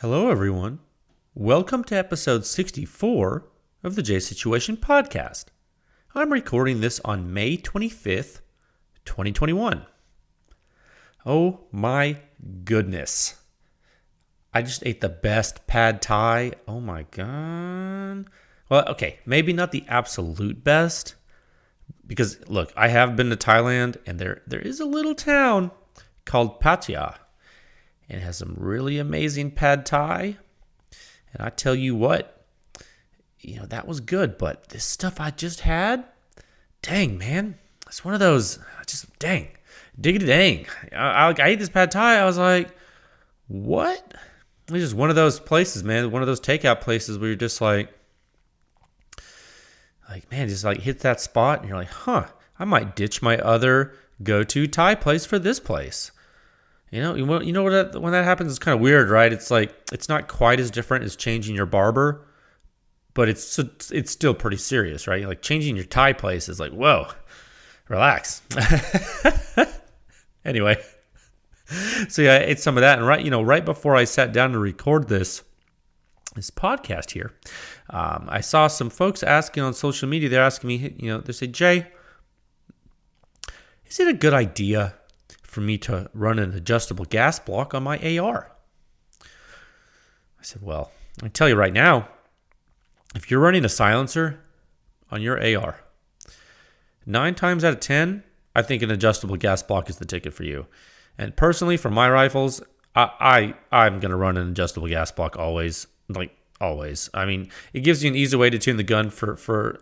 Hello, everyone. Welcome to episode 64 of the J Situation Podcast. I'm recording this on May 25th, 2021. Oh my goodness. I just ate the best pad thai. Oh my god. Well, okay, maybe not the absolute best. Because, look, I have been to Thailand, and there is a little town called Pattaya. And it has some really amazing pad thai. And I tell you what, that was good. But this stuff I just had, dang, man. It's one of those, dang. Diggity dang. I ate this pad thai. I was like, what? It's just one of those places, man. One of those takeout places where you're just like, man, just like hit that spot. And you're like, I might ditch my other go-to Thai place for this place. You know what? When that happens, it's kind of weird, right? It's like it's not quite as different as changing your barber, but it's still pretty serious, right? Like changing your Thai place is like, whoa, relax. Anyway, so yeah, I ate some of that, and right before I sat down to record this podcast here, I saw some folks asking on social media. They're asking me, they say, Jay, is it a good idea for me to run an adjustable gas block on my AR? I said, well, I tell you right now, if you're running a silencer on your AR, 9 times out of 10, I think an adjustable gas block is the ticket for you. And personally, for my rifles, I'm going to run an adjustable gas block always, like always. I mean, it gives you an easy way to tune the gun for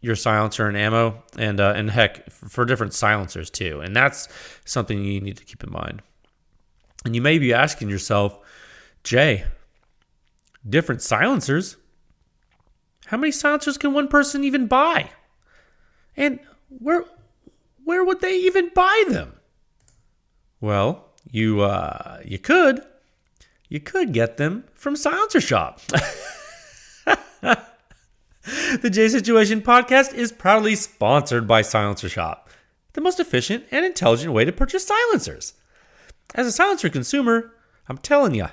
your silencer and ammo, and heck, for different silencers too. And that's something you need to keep in mind. And you may be asking yourself, Jay, different silencers? How many silencers can one person even buy? And where would they even buy them? Well, you could get them from Silencer Shop. The J Situation Podcast is proudly sponsored by Silencer Shop, the most efficient and intelligent way to purchase silencers. As a silencer consumer, I'm telling you,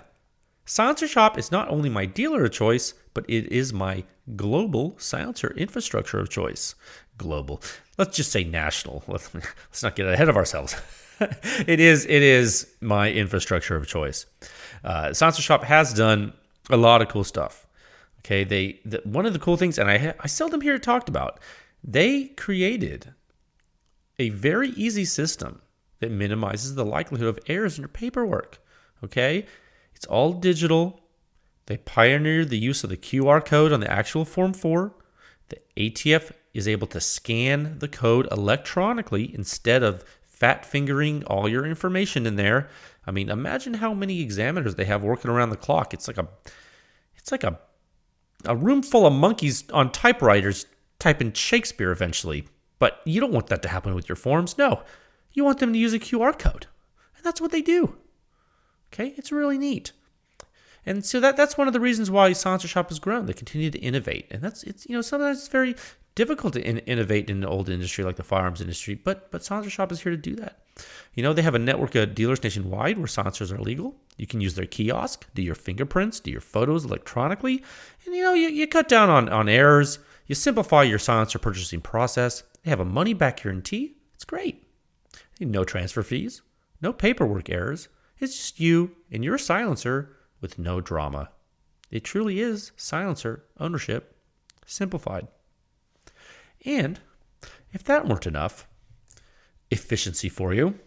Silencer Shop is not only my dealer of choice, but it is my global silencer infrastructure of choice. Global. Let's just say national. Let's not get ahead of ourselves. It is my infrastructure of choice. Silencer Shop has done a lot of cool stuff. Okay, one of the cool things, and I seldom hear it talked about, they created a very easy system that minimizes the likelihood of errors in your paperwork. Okay, it's all digital. They pioneered the use of the QR code on the actual Form 4. The ATF is able to scan the code electronically instead of fat fingering all your information in there. I mean, imagine how many examiners they have working around the clock. It's like a room full of monkeys on typewriters typing Shakespeare eventually. But you don't want that to happen with your forms. No, you want them to use a QR code. And that's what they do. Okay, it's really neat. And so that's one of the reasons why Silencer Shop has grown. They continue to innovate. And sometimes it's very difficult to innovate in an old industry like the firearms industry, but Silencer Shop is here to do that. They have a network of dealers nationwide where silencers are legal. You can use their kiosk, do your fingerprints, do your photos electronically, and you cut down on errors. You simplify your silencer purchasing process. They have a money-back guarantee. It's great. No transfer fees, no paperwork errors. It's just you and your silencer with no drama. It truly is silencer ownership simplified. And if that weren't enough efficiency for you,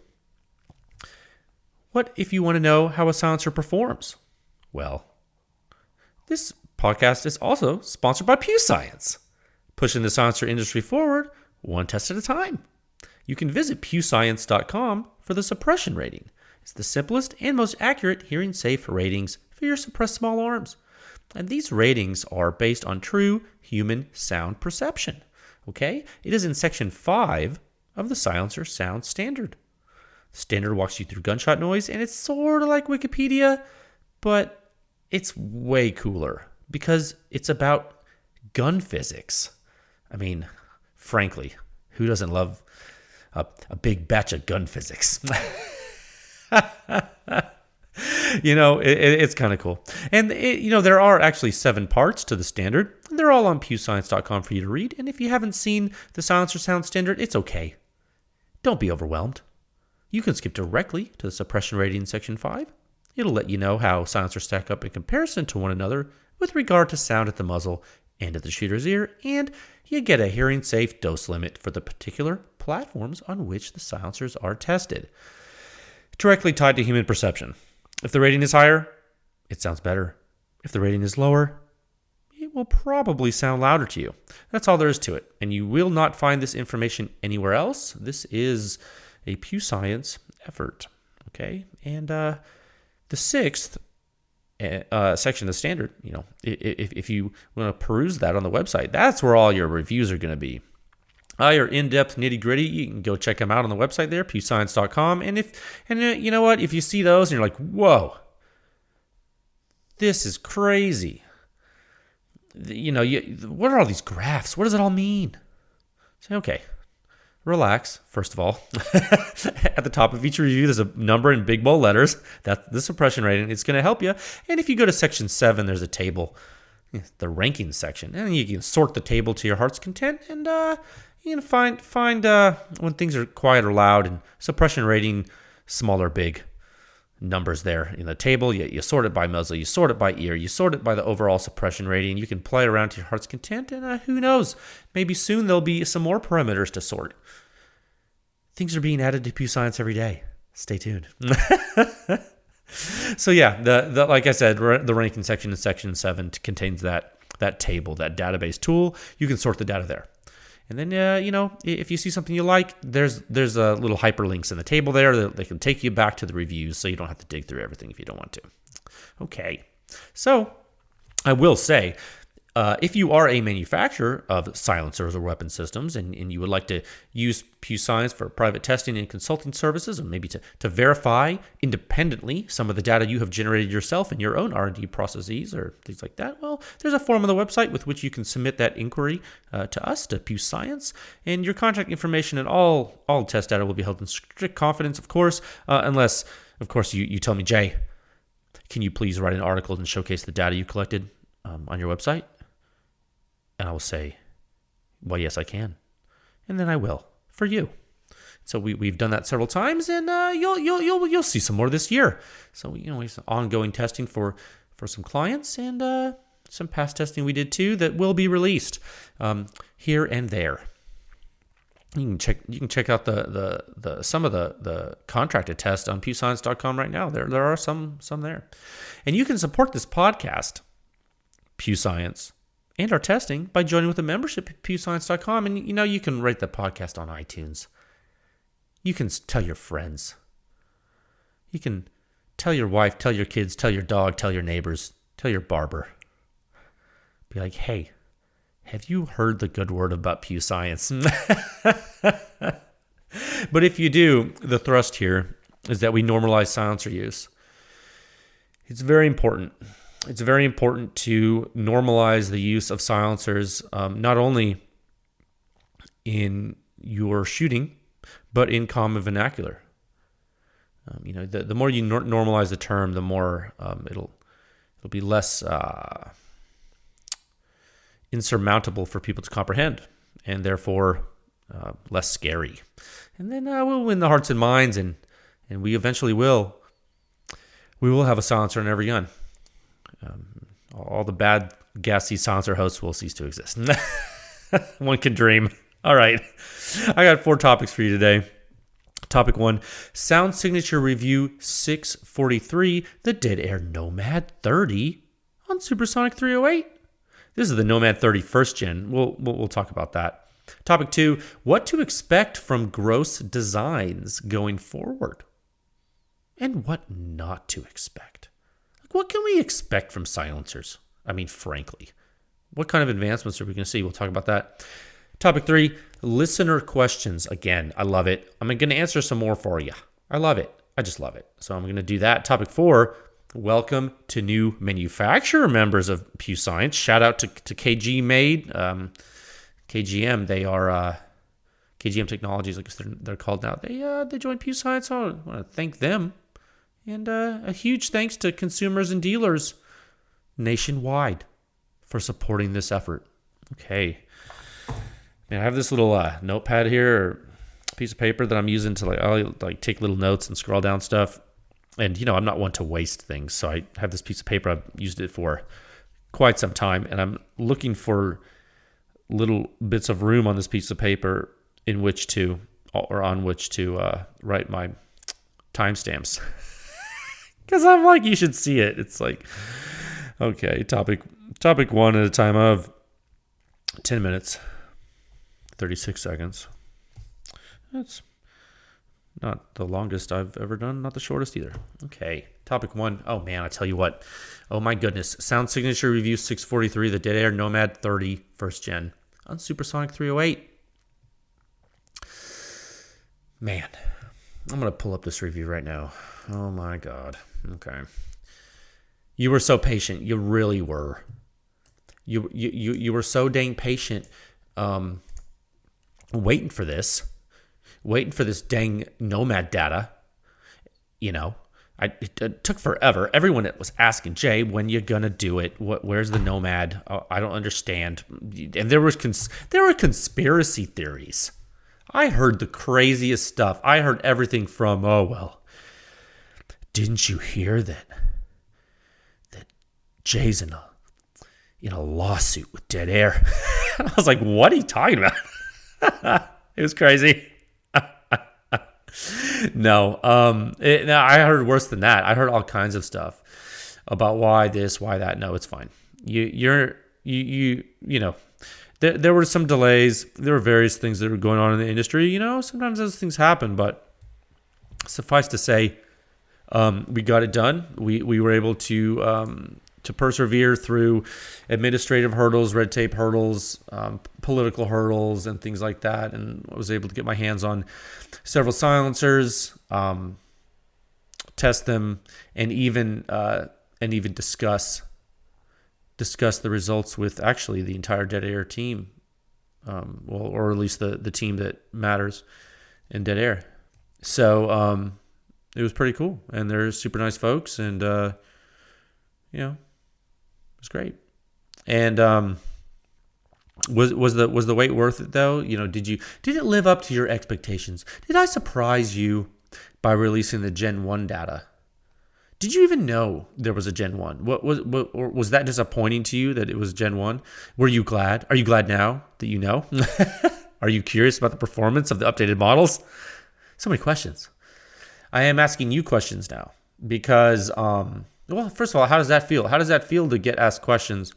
what if you want to know how a silencer performs? Well, this podcast is also sponsored by PEW Science, pushing the silencer industry forward one test at a time. You can visit pewscience.com for the suppression rating. It's the simplest and most accurate hearing-safe ratings for your suppressed small arms. And these ratings are based on true human sound perception. Okay? It is in Section 5 of the Silencer Sound Standard. The standard walks you through gunshot noise, and it's sort of like Wikipedia, but it's way cooler because it's about gun physics. I mean, frankly, who doesn't love a big batch of gun physics? It's kind of cool. And, there are actually 7 parts to the standard. They're all on pewscience.com for you to read. And if you haven't seen the silencer sound standard, it's okay. Don't be overwhelmed. You can skip directly to the suppression rating in Section 5. It'll let you know how silencers stack up in comparison to one another with regard to sound at the muzzle and at the shooter's ear, and you get a hearing-safe dose limit for the particular platforms on which the silencers are tested. Directly tied to human perception. If the rating is higher, it sounds better. If the rating is lower, it will probably sound louder to you. That's all there is to it, and you will not find this information anywhere else. This is a PEW Science effort, okay? And the 6th section of the standard, if you want to peruse that on the website, that's where all your reviews are going to be. Your in-depth nitty-gritty, you can go check them out on the website there, pewscience.com. And you know what? If you see those and you're like, whoa, this is crazy. What are all these graphs? What does it all mean? Say, okay, relax, first of all. At the top of each review, there's a number in big bold letters. That's the suppression rating. It's going to help you. And if you go to Section 7, there's a table, the ranking section. And you can sort the table to your heart's content. And you can find when things are quiet or loud, and suppression rating, small or big numbers there in the table. You sort it by muzzle, you sort it by ear, you sort it by the overall suppression rating. You can play around to your heart's content, and who knows, maybe soon there'll be some more parameters to sort. Things are being added to PEW Science every day. Stay tuned. So yeah, the like I said, the ranking section in Section 7 contains that table, that database tool. You can sort the data there. And then, if you see something you like, there's little hyperlinks in the table there that they can take you back to the reviews, so you don't have to dig through everything if you don't want to. Okay, so I will say, if you are a manufacturer of silencers or weapon systems and you would like to use PEW Science for private testing and consulting services, or maybe to verify independently some of the data you have generated yourself in your own R&D processes or things like that, well, there's a form on the website with which you can submit that inquiry to us, to PEW Science, and your contact information and all test data will be held in strict confidence, of course, unless, of course, you tell me, Jay, can you please write an article and showcase the data you collected on your website? And I will say, well, yes, I can. And then I will, for you. So we've done that several times, and you'll see some more this year. So we have some ongoing testing for some clients, and some past testing we did too that will be released here and there. You can check out the some of the contracted tests on pewscience.com right now. There are some there, and you can support this podcast, PEW Science, and our testing by joining with a membership at pewscience.com. And you can rate the podcast on iTunes. You can tell your friends. You can tell your wife, tell your kids, tell your dog, tell your neighbors, tell your barber. Be like, hey, have you heard the good word about PEW Science? But if you do, the thrust here is that we normalize silencer use. It's very important. It's very important to normalize the use of silencers, not only in your shooting, but in common vernacular. The more you normalize the term, the more it'll be less insurmountable for people to comprehend, and therefore less scary. And then we'll win the hearts and minds, and we eventually will. We will have a silencer in every gun. All the bad gassy silencer hosts will cease to exist. One can dream. All right. I got 4 topics for you today. Topic 1, Sound Signature Review 643, the dead air Nomad-30 on Supersonic 308. This is the Nomad-30 first gen. We'll talk about that. Topic 2, what to expect from gross designs going forward, and what not to expect. What can we expect from silencers? I mean, frankly, what kind of advancements are we going to see? We'll talk about that. Topic 3, listener questions. Again, I love it. I'm going to answer some more for you. I love it. I just love it. So I'm going to do that. Topic 4, welcome to new manufacturer members of PEW Science. Shout out to KG Made, KGM. They are KGM Technologies, I guess they're called now. They joined PEW Science. So I want to thank them. And a huge thanks to consumers and dealers nationwide for supporting this effort. Okay. And I have this little notepad here, or piece of paper that I'm using to I'll take little notes and scroll down stuff. And, I'm not one to waste things. So I have this piece of paper. I've used it for quite some time. And I'm looking for little bits of room on this piece of paper on which to write my timestamps. Because I'm like, you should see it. It's like, okay, topic 1 at a time of 10 minutes, 36 seconds. That's not the longest I've ever done, not the shortest either. Okay, topic 1. Oh man, I tell you what. Oh my goodness. Sound signature review 643, the Dead Air Nomad-30 first gen on Supersonic 308. Man, I'm going to pull up this review right now. Oh my God. Okay. You were so patient. You really were. You were so dang patient waiting for this dang Nomad data. It took forever. Everyone was asking, Jay, when you gonna do it? Where's the Nomad? I don't understand. And there were conspiracy theories. I heard the craziest stuff. I heard everything from, didn't you hear that Jay's in a lawsuit with Dead Air? I was like, what are you talking about? It was crazy. No, I heard worse than that. I heard all kinds of stuff about why this, why that. No, it's fine. There were some delays. There were various things that were going on in the industry. Sometimes those things happen, but suffice to say, we got it done. We were able to persevere through administrative hurdles, red tape hurdles, political hurdles, and things like that. And I was able to get my hands on several silencers, test them, and even discuss the results with actually the entire Dead Air team, or at least the team that matters in Dead Air. So it was pretty cool, and they're super nice folks, and it was great. And was the wait worth it though? Did it live up to your expectations? Did I surprise you by releasing the Gen 1 data? Did you even know there was a Gen 1? Was that disappointing to you that it was Gen 1? Were you glad? Are you glad now that you know? Are you curious about the performance of the updated models? So many questions. I am asking you questions now because, first of all, how does that feel? How does that feel to get asked questions?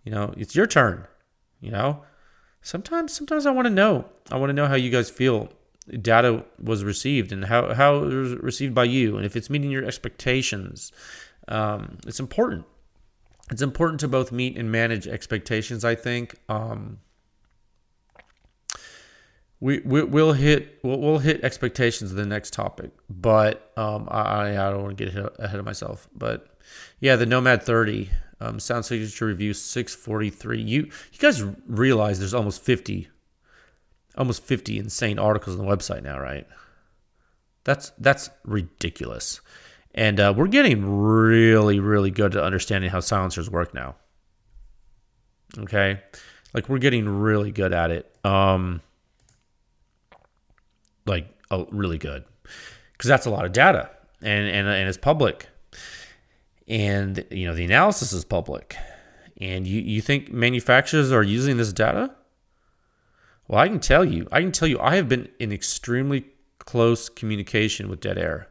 It's your turn. Sometimes I want to know. I want to know how you guys feel data was received and how it was received by you, and if it's meeting your expectations. It's important. It's important to both meet and manage expectations, I think. We'll hit expectations in the next topic, but I don't want to get ahead of myself. But yeah, the Nomad-30 sound signature review 643. You guys realize there's almost 50 insane articles on the website now, right? That's ridiculous, and we're getting really, really good at understanding how silencers work now. Okay, we're getting really good at it. Really good, because that's a lot of data, and it's public, and the analysis is public, and you think manufacturers are using this data? Well, I can tell you, I have been in extremely close communication with Dead Air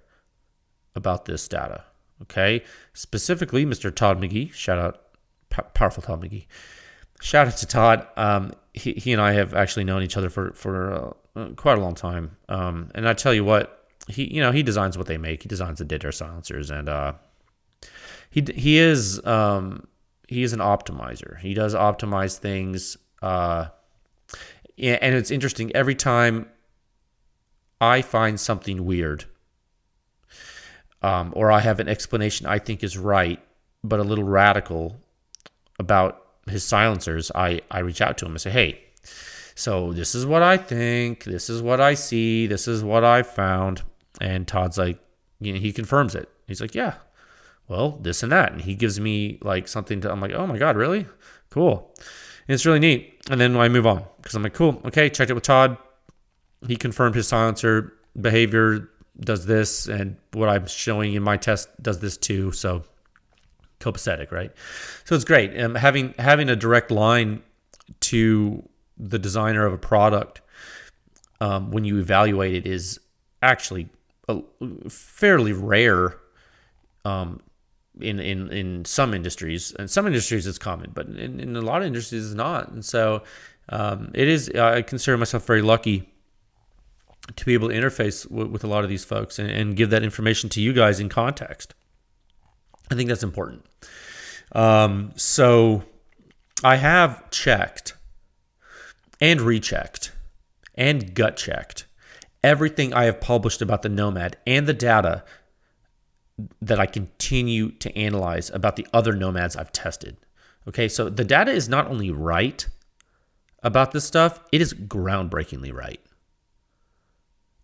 about this data. Okay, specifically, Mr. Todd McGee, shout out, powerful Todd McGee. Shout out to Todd. He and I have actually known each other for quite a long time. And I tell you what, he designs what they make. He designs the Dead Air silencers, and he is an optimizer. He does optimize things. And it's interesting, every time I find something weird, or I have an explanation I think is right, but a little radical about his silencers, I reach out to him and say, hey, so this is what I think, this is what I see, this is what I found. And Todd's like, he confirms it. He's like, yeah, well, this and that. And he gives me like something I'm like, oh my God, really? Cool. And it's really neat. And then I move on because I'm like, cool. Okay. Checked it with Todd. He confirmed his silencer behavior does this, and what I'm showing in my test does this too. So copacetic, right? So it's great. Having a direct line to the designer of a product when you evaluate it is actually fairly rare in some industries. In some industries it's common, but in a lot of industries it's not. And so it is. I consider myself very lucky to be able to interface with a lot of these folks and give that information to you guys in context. I think that's important. So I have checked and rechecked and gut checked everything I have published about the Nomad and the data that I continue to analyze about the other Nomads I've tested. Okay, so the data is not only right about this stuff, it is groundbreakingly right.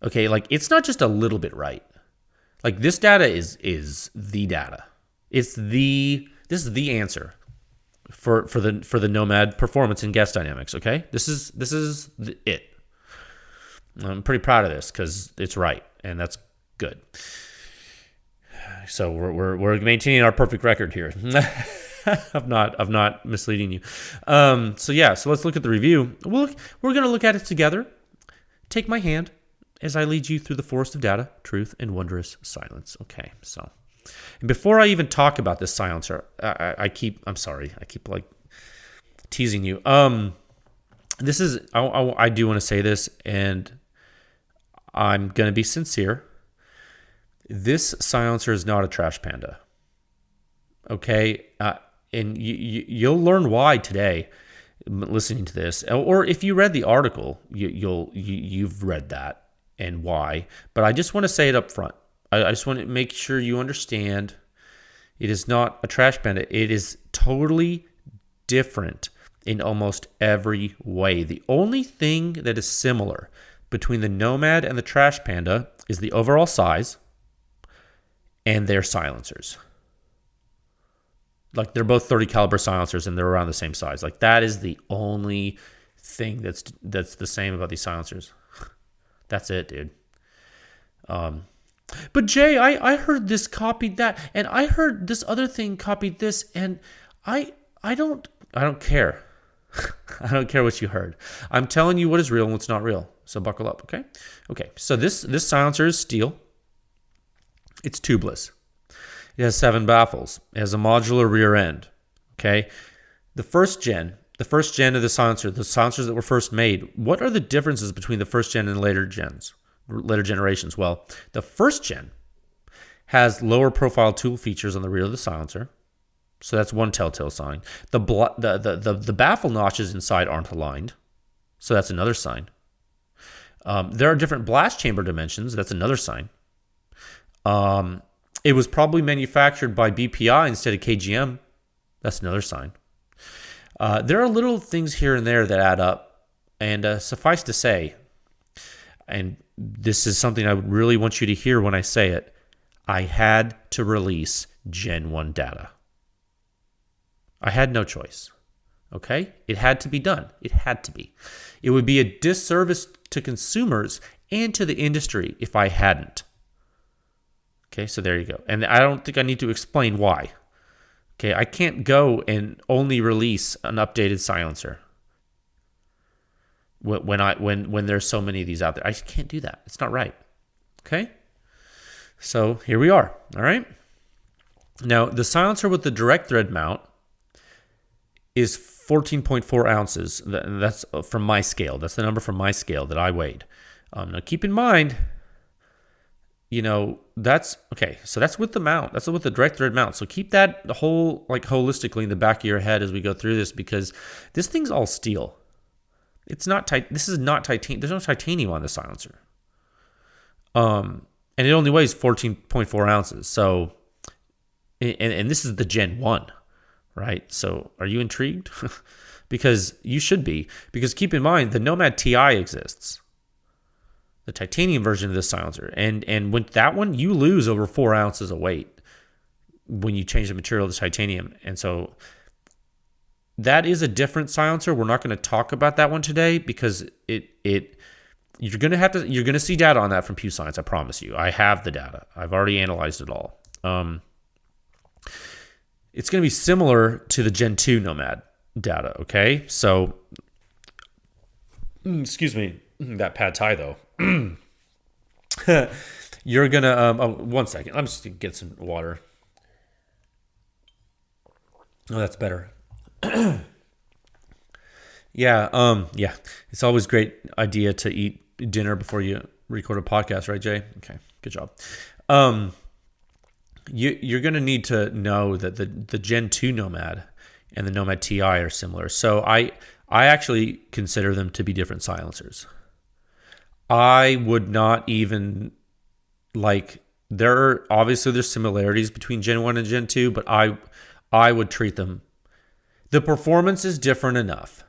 Okay, like it's not just a little bit right. Like this data is the data. This is the answer for the Nomad performance and gas dynamics. Okay, this is it. I'm pretty proud of this because it's right, and that's good. So we're maintaining our perfect record here. of not misleading you. So let's look at the review. We're going to look at it together. Take my hand as I lead you through the forest of data, truth, and wondrous silence. Okay, so and before I even talk about this silencer, I keep like teasing you. This is I do want to say this, and I'm going to be sincere. This silencer is not a trash panda. Okay, and you'll learn why today, listening to this, or if you read the article, you've read that and why. But I just want to say it up front. I just want to make sure you understand. It is not a trash panda. It is totally different in almost every way. The only thing that is similar between the Nomad and the trash panda is the overall size and their silencers. Like they're both 30 caliber silencers and they're around the same size. Like that is the only thing that's the same about these silencers. That's it, dude. But Jay, I heard this copied that, and I heard this other thing copied this, and I don't care. I don't care what you heard. I'm telling you what is real and what's not real. So buckle up, okay? Okay. So this silencer is steel. It's tubeless. It has 7 baffles. It has a modular rear end. Okay. The first gen of the silencers that were first made, what are the differences between the first gen and later generations? Well, the first gen has lower profile tool features on the rear of the silencer. So that's one telltale sign. The baffle notches inside aren't aligned. So that's another sign. There are different blast chamber dimensions. That's another sign. It was probably manufactured by BPI instead of KGM. That's another sign. There are little things here and there that add up. And suffice to say, and this is something I would really want you to hear when I say it, I had to release Gen 1 data. I had no choice. Okay? It had to be done. It had to be. It would be a disservice to consumers and to the industry if I hadn't. Okay, so there you go. And I don't think I need to explain why. Okay, I can't go and only release an updated silencer when there's so many of these out there. I just can't do that. It's not right. Okay? So here we are. All right? Now, the silencer with the direct thread mount is 14.4 ounces. That's from my scale. That's the number from my scale that I weighed. Now, keep in mind, that's okay. So that's with the mount. That's with the direct thread mount. So keep that holistically in the back of your head as we go through this, because this thing's all steel. It's not tight. This is not titanium. There's no titanium on the silencer. And it only weighs 14.4 ounces. So, and this is the Gen 1, right? So are you intrigued? Because you should be. Because keep in mind, the Nomad TI exists. the titanium version of this silencer. And with that one, you lose over 4 ounces of weight when you change the material to titanium. And so that is a different silencer. We're not going to talk about that one today because you're going to see data on that from PEW Science. I promise you. I have the data. I've already analyzed it all. It's going to be similar to the Gen 2 Nomad data. Okay. So, excuse me, that pad thai though. You're going to, 1 second. I'm just going to get some water. Oh, that's better. Yeah. It's always a great idea to eat dinner before you record a podcast, right, Jay? Okay, good job. You're going to need to know that the Gen 2 Nomad and the Nomad TI are similar. So I actually consider them to be different silencers. I would not even there's similarities between Gen 1 and Gen 2, but I would treat them. The performance is different enough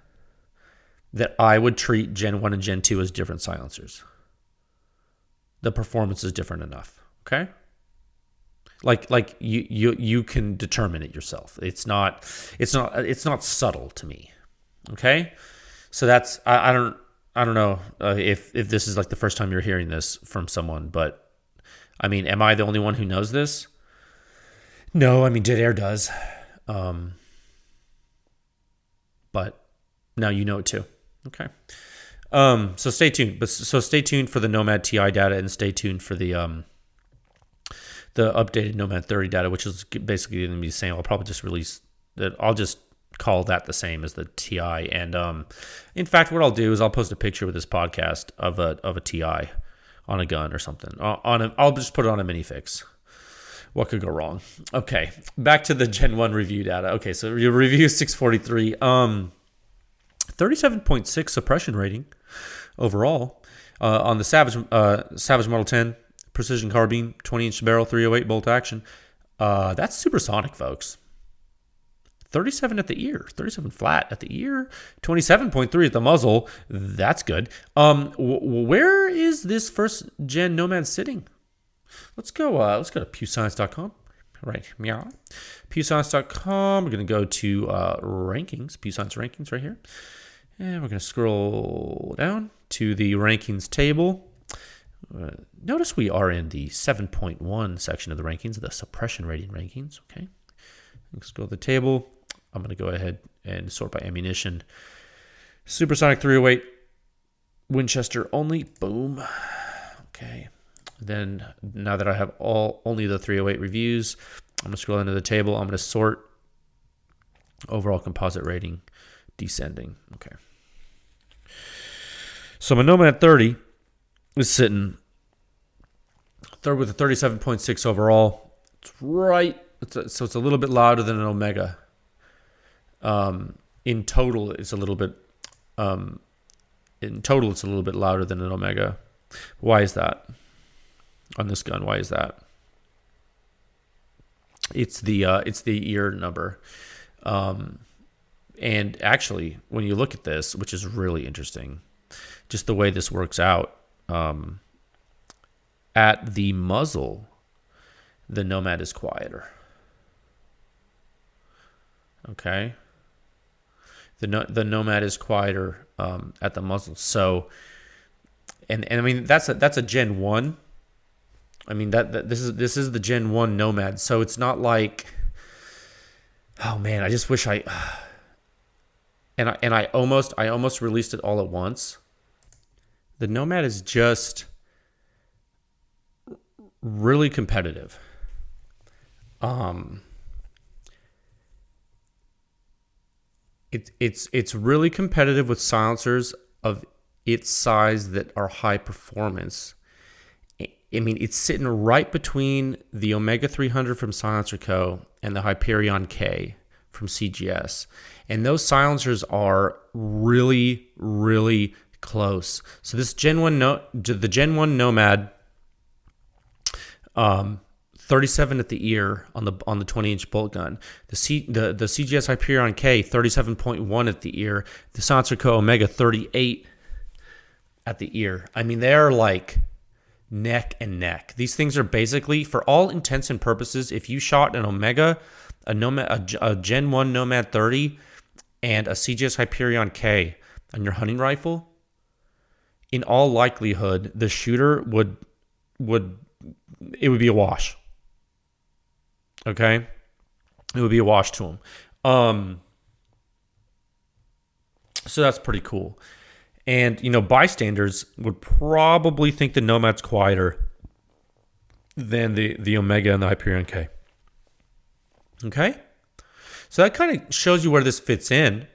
that I would treat Gen 1 and Gen 2 as different silencers. The performance is different enough, okay? Like you can determine it yourself. It's not subtle to me, okay? So that's I don't know if this is like the first time you're hearing this from someone, but I mean, am I the only one who knows this? No, I mean Dead Air does. But now you know it too. Okay. So stay tuned. Stay tuned for the Nomad TI data and stay tuned for the updated Nomad-30 data, which is basically going to be the same. I'll probably just release that. I'll just call that the same as the TI. And in fact, what I'll do is I'll post a picture with this podcast of a TI on a gun or something. I'll just put it on a minifix. What could go wrong? Okay, back to the Gen 1 review data. Okay, so your review 643. 37.6 suppression rating overall on the Savage Model 10 precision carbine, 20-inch barrel, 308 bolt action. That's supersonic, folks. 37 at the ear, 37 flat at the ear, 27.3 at the muzzle. That's good. Where is this first gen Nomad sitting? Let's go to PEWScience.com. Right, meow. PEWScience.com. We're going to go to rankings, PEW Science rankings right here. And we're going to scroll down to the rankings table. Notice we are in the 7.1 section of the rankings, the suppression rating rankings. Okay. Let's go to the table. I'm going to go ahead and sort by ammunition. Supersonic 308, Winchester only. Boom. Okay. Then now that I have only the 308 reviews, I'm going to scroll into the table. I'm going to sort overall composite rating descending. Okay. So my Nomad-30 is sitting third with a 37.6 overall. It's right. So it's a little bit louder than an Omega. In total, it's a little bit. It's a little bit louder than an Omega. Why is that? On this gun, why is that? It's the ear number, and actually, when you look at this, which is really interesting, just the way this works out, at the muzzle, the Nomad is quieter. Okay, the Nomad is quieter at the muzzle. So, and I mean that's a Gen 1. I mean this is the Gen 1 Nomad, so it's not like, oh man, I just wish I almost released it all at once. The Nomad is just really competitive. It's really competitive with silencers of its size that are high performance. I mean, it's sitting right between the Omega 300 from Silencer Co. and the Hyperion K from CGS. And those silencers are really, really close. So this the Gen 1 Nomad, 37 at the ear on the 20-inch bolt gun. The CGS Hyperion K, 37.1 at the ear. The Silencer Co. Omega, 38 at the ear. I mean, they're like neck and neck. These things are basically, for all intents and purposes, if you shot an Omega, a Gen 1 Nomad-30, and a CGS Hyperion K on your hunting rifle, in all likelihood, the shooter would be a wash. Okay? It would be a wash to him. So that's pretty cool. And, bystanders would probably think the Nomad's quieter than the Omega and the Hyperion K. Okay? So that kind of shows you where this fits in,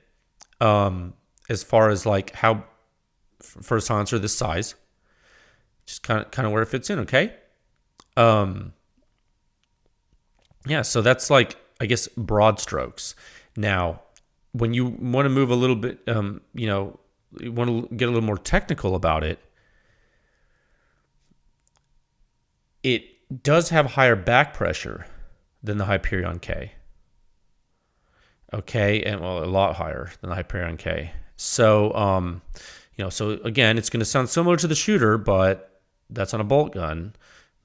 as far as like how, for a silencer this size, just kind of where it fits in, okay? Yeah, so that's like, I guess, broad strokes. Now, when you want to move a little bit, you want to get a little more technical about it, it does have higher back pressure than the Hyperion K. Okay, and well, a lot higher than the Hyperion K. So, so again, it's going to sound similar to the shooter, but that's on a bolt gun.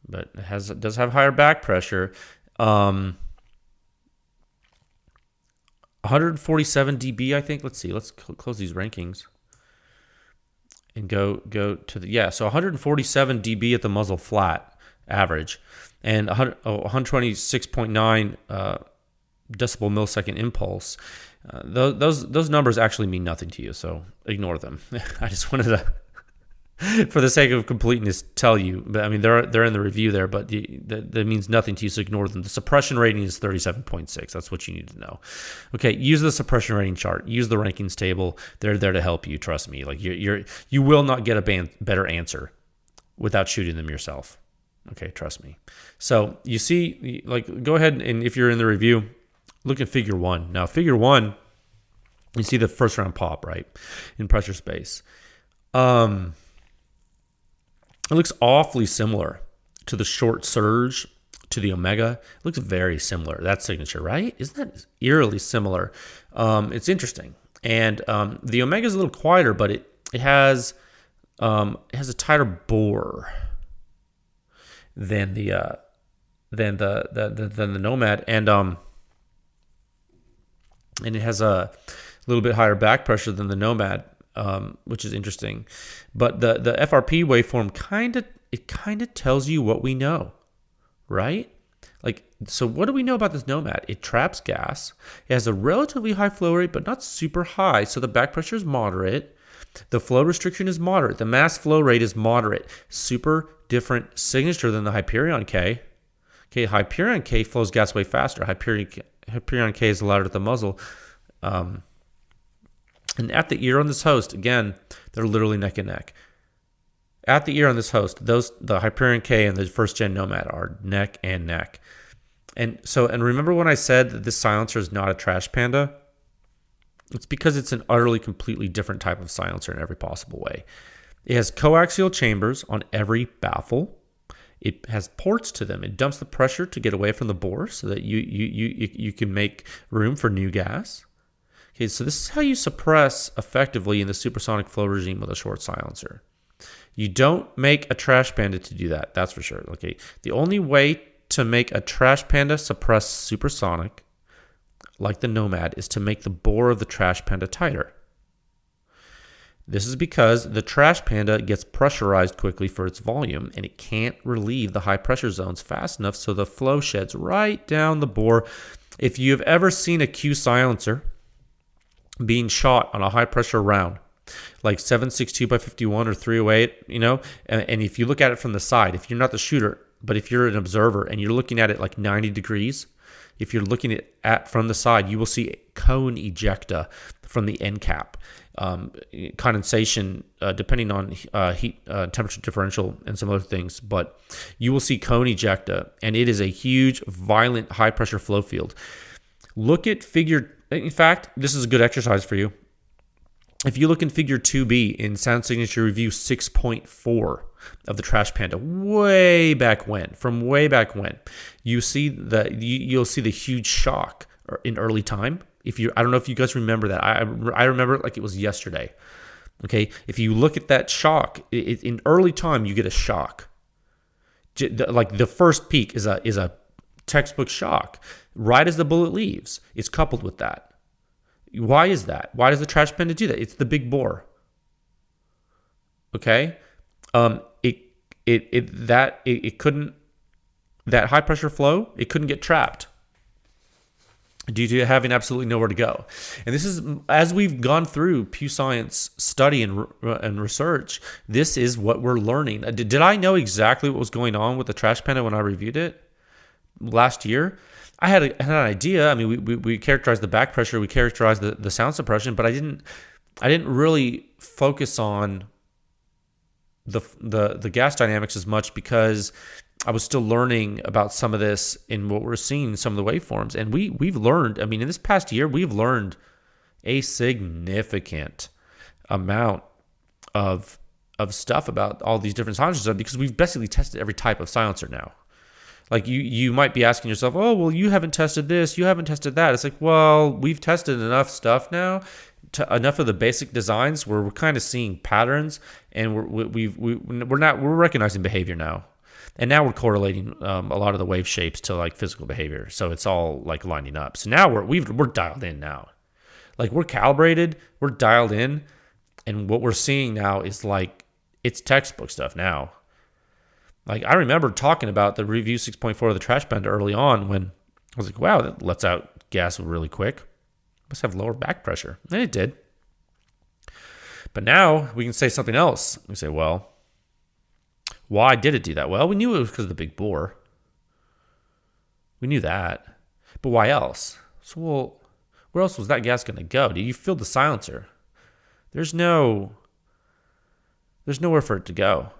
But it does have higher back pressure. 147 dB, I think. Let's see. Let's close these rankings and go to the so 147 dB at the muzzle flat average, and 126.9 decibel millisecond impulse. Those numbers actually mean nothing to you, so ignore them. I just wanted to, for the sake of completeness, tell you. But I mean, they're in the review there, but that means nothing to you, so ignore them. The suppression rating is 37.6. That's what you need to know. Okay, use the suppression rating chart. Use the rankings table. They're there to help you. Trust me. Like you will not get a better answer without shooting them yourself. Okay, trust me. So you see, like, go ahead and if you're in the review, look at Figure 1. Now, Figure 1, you see the first round pop, right, in pressure space. It looks awfully similar to the short surge to the Omega. It looks very similar, that signature, right? Isn't that eerily similar? It's interesting. And the Omega is a little quieter, but it has a tighter bore than the Nomad, and it has a little bit higher back pressure than the Nomad, which is interesting. But the FRP waveform kind of tells you what we know, right? Like, so what do we know about this Nomad? It traps gas. It has a relatively high flow rate, but not super high. So the back pressure is moderate. The flow restriction is moderate. The mass flow rate is moderate. Super different signature than the Hyperion K. Okay, Hyperion K flows gas way faster. Hyperion K is louder at the muzzle. And at the ear on this host, again, they're literally neck and neck. At the ear on this host, the Hyperion K and the first gen Nomad are neck and neck. And remember when I said that this silencer is not a trash panda? It's because it's an utterly, completely different type of silencer in every possible way. It has coaxial chambers on every baffle. It has ports to them. It dumps the pressure to get away from the bore so that you can make room for new gas. Okay, so this is how you suppress effectively in the supersonic flow regime with a short silencer. You don't make a trash panda to do that, that's for sure. Okay, the only way to make a trash panda suppress supersonic, like the Nomad, is to make the bore of the trash panda tighter. This is because the trash panda gets pressurized quickly for its volume, and it can't relieve the high pressure zones fast enough, so the flow sheds right down the bore. If you've ever seen a Q silencer being shot on a high pressure round, like 7.62 by 51 or 308, and if you look at it from the side, if you're not the shooter, but if you're an observer and you're looking at it like 90 degrees, if you're looking at from the side, you will see cone ejecta from the end cap. Condensation, depending on heat, temperature differential, and some other things, but you will see cone ejecta, and it is a huge, violent, high-pressure flow field. Look at figure. In fact, this is a good exercise for you. If you look in Figure 2B in Sound Signature Review 6.4 of the Trash Panda, way back when, you'll see the huge shock in early time. I don't know if you guys remember that. I remember it like it was yesterday. Okay, if you look at that shock, in early time, you get a shock. Like the first peak is a textbook shock. Right as the bullet leaves, it's coupled with that. Why is that? Why does the trash panda do that? It's the big bore. Okay, it couldn't, that high pressure flow, it couldn't get trapped due to having absolutely nowhere to go. And this is, as we've gone through PEW Science study and research, this is what we're learning. Did I know exactly what was going on with the trash panda when I reviewed it last year? I had an idea. I mean, we characterized the back pressure, we characterized the sound suppression, but I didn't really focus on the gas dynamics as much, because I was still learning about some of this in what we're seeing, some of the waveforms. And we've learned, I mean, in this past year, we've learned a significant amount of stuff about all these different silencers, because we've basically tested every type of silencer now. Like you might be asking yourself, oh, well, you haven't tested this, you haven't tested that. It's like, well, we've tested enough stuff now, to enough of the basic designs where we're kind of seeing patterns, and we're recognizing behavior now. And now we're correlating a lot of the wave shapes to like physical behavior. So it's all like lining up. So now we're dialed in now. Like we're calibrated, we're dialed in. And what we're seeing now is like, it's textbook stuff now. Like I remember talking about the review 6.4 of the trash panda early on, when I was like, wow, that lets out gas really quick. Must have lower back pressure. And it did. But now we can say something else. We say, well, why did it do that? Well, we knew it was because of the big bore. We knew that. But why else? So, well, where else was that gas going to go? You filled the silencer. There's nowhere for it to go.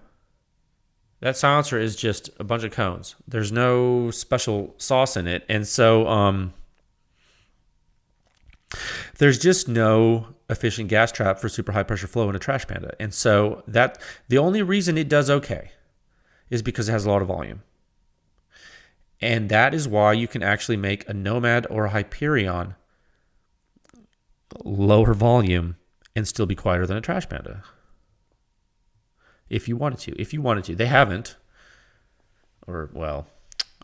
That silencer is just a bunch of cones. There's no special sauce in it. And so there's just no efficient gas trap for super high pressure flow in a trash panda. And so that the only reason it does okay is because it has a lot of volume. And that is why you can actually make a Nomad or a Hyperion lower volume and still be quieter than a trash panda. If you wanted to. They haven't. Or, well,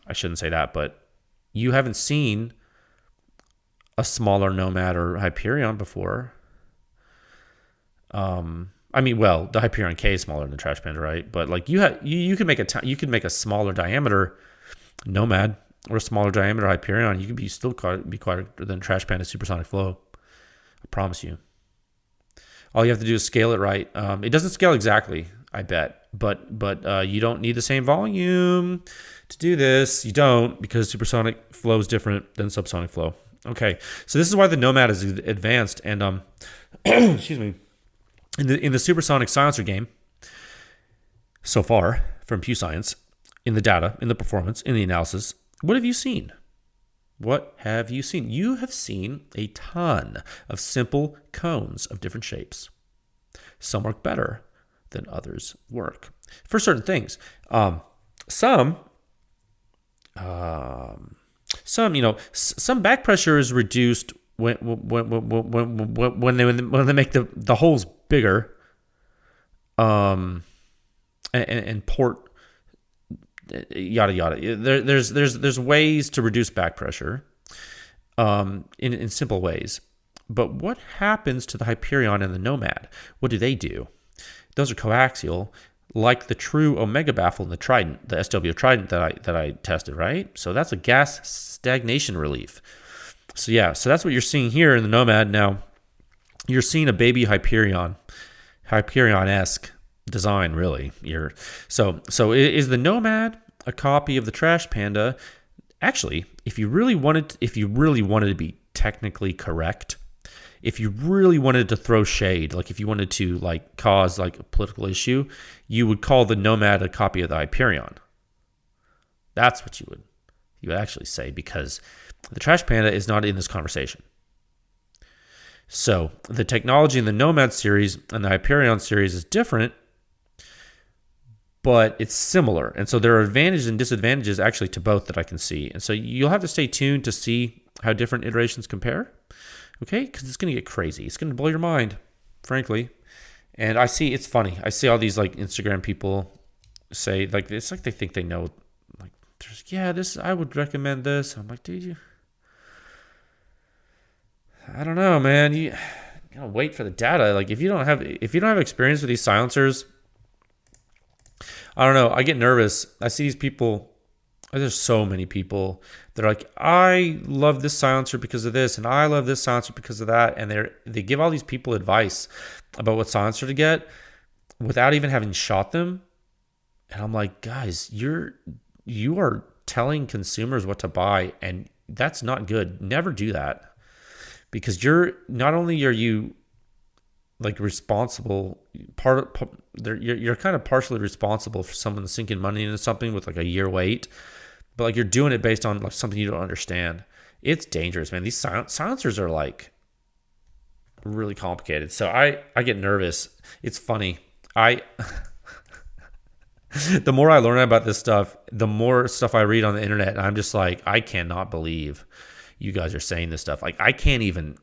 I shouldn't say that, but you haven't seen a smaller Nomad or Hyperion before. I mean, well, the Hyperion K is smaller than the trash panda, right? But like you could make a smaller diameter Nomad or a smaller diameter Hyperion. You could be quieter than trash panda supersonic flow. I promise you. All you have to do is scale it right. It doesn't scale exactly, I bet, but you don't need the same volume to do this. You don't, because supersonic flow is different than subsonic flow. Okay, so this is why the Nomad is advanced, and excuse me. In the supersonic silencer game, so far from PEW Science, in the data, in the performance, in the analysis, what have you seen? What have you seen? You have seen a ton of simple cones of different shapes. Some work better than others work for certain things. Some back pressure is reduced when they make the holes bigger, and port yada yada. There's ways to reduce back pressure, in simple ways. But what happens to the Hyperion and the Nomad? What do they do? Those are coaxial, like the true Omega baffle and the Trident, the SW Trident that I tested, right? So that's a gas stagnation relief. So yeah, so that's what you're seeing here in the Nomad. Now, you're seeing a baby Hyperion-esque design, really. So is the Nomad a copy of the trash panda? Actually, if you really wanted to be technically correct, if you really wanted to throw shade, like if you wanted to like cause like a political issue, you would call the Nomad a copy of the Hyperion. That's what you would actually say, because the trash panda is not in this conversation. So the technology in the Nomad series and the Hyperion series is different, but it's similar. And so there are advantages and disadvantages actually to both that I can see. And so you'll have to stay tuned to see how different iterations compare. Okay? Because it's going to get crazy. It's going to blow your mind, frankly. And it's funny. I see all these like Instagram people say like, it's like they think they know, like, I would recommend this. I'm like, dude, I don't know, man. You gotta wait for the data. Like if you don't have experience with these silencers, I don't know. I get nervous. I see these people. There's so many people that are like, I love this silencer because of this, and I love this silencer because of that, and they give all these people advice about what silencer to get without even having shot them. And I'm like, guys, you are telling consumers what to buy, and that's not good. Never do that, because you're like responsible you're kind of partially responsible for someone sinking money into something with like a year wait, but like you're doing it based on like something you don't understand. It's dangerous, man. These silencers are like really complicated. So I get nervous. It's funny. The more I learn about this stuff, the more stuff I read on the internet, and I'm just like, I cannot believe you guys are saying this stuff. Like I can't even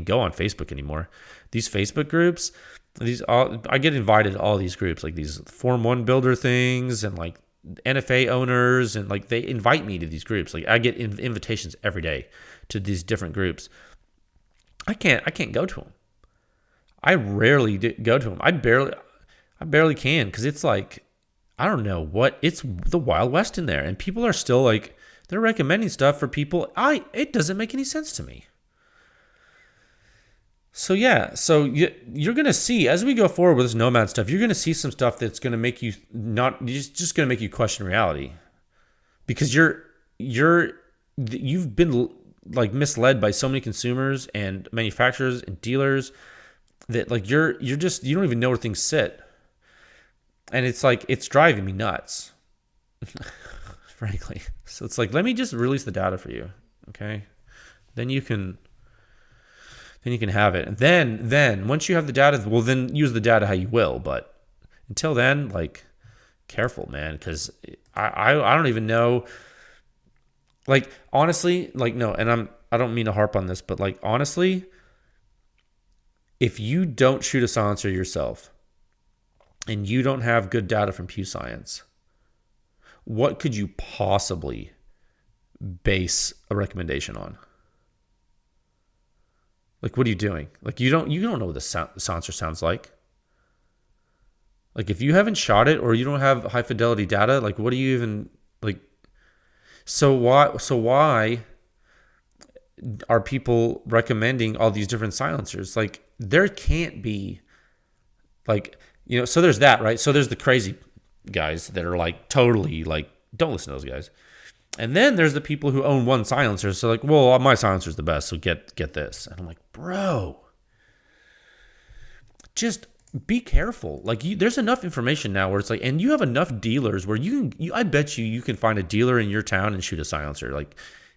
go on Facebook anymore. These Facebook groups, I get invited to all these groups, like these Form 1 builder things and like NFA owners, and like they invite me to these groups. Like I get invitations every day to these different groups. I can't go to them. I rarely go to them. I barely can, because it's like, I don't know what, it's the Wild West in there, and people are still like, they're recommending stuff for people. It doesn't make any sense to me. So yeah, you're going to see, as we go forward with this Nomad stuff, you're going to see some stuff that's going to make you just going to make you question reality, because you've been like misled by so many consumers and manufacturers and dealers that like you don't even know where things sit. And it's like, it's driving me nuts, frankly. So it's like, let me just release the data for you. Okay. Then you can have it. And then once you have the data, well, then use the data how you will. But until then, like, careful, man. Because I don't even know, like, honestly, like, no, and I don't mean to harp on this, but like, honestly, if you don't shoot a silencer yourself and you don't have good data from PEW Science, what could you possibly base a recommendation on? Like, what are you doing? Like, you don't know what the silencer sounds like. Like, if you haven't shot it or you don't have high fidelity data, like, what do you even like? So why are people recommending all these different silencers? Like, there can't be, like, so there's that, right? So there's the crazy guys that are like totally like, don't listen to those guys. And then there's the people who own one silencer. So like, well, my silencer's the best, so get this. And I'm like, bro, just be careful. Like, there's enough information now where it's like, and you have enough dealers where I bet you can find a dealer in your town and shoot a silencer. Like,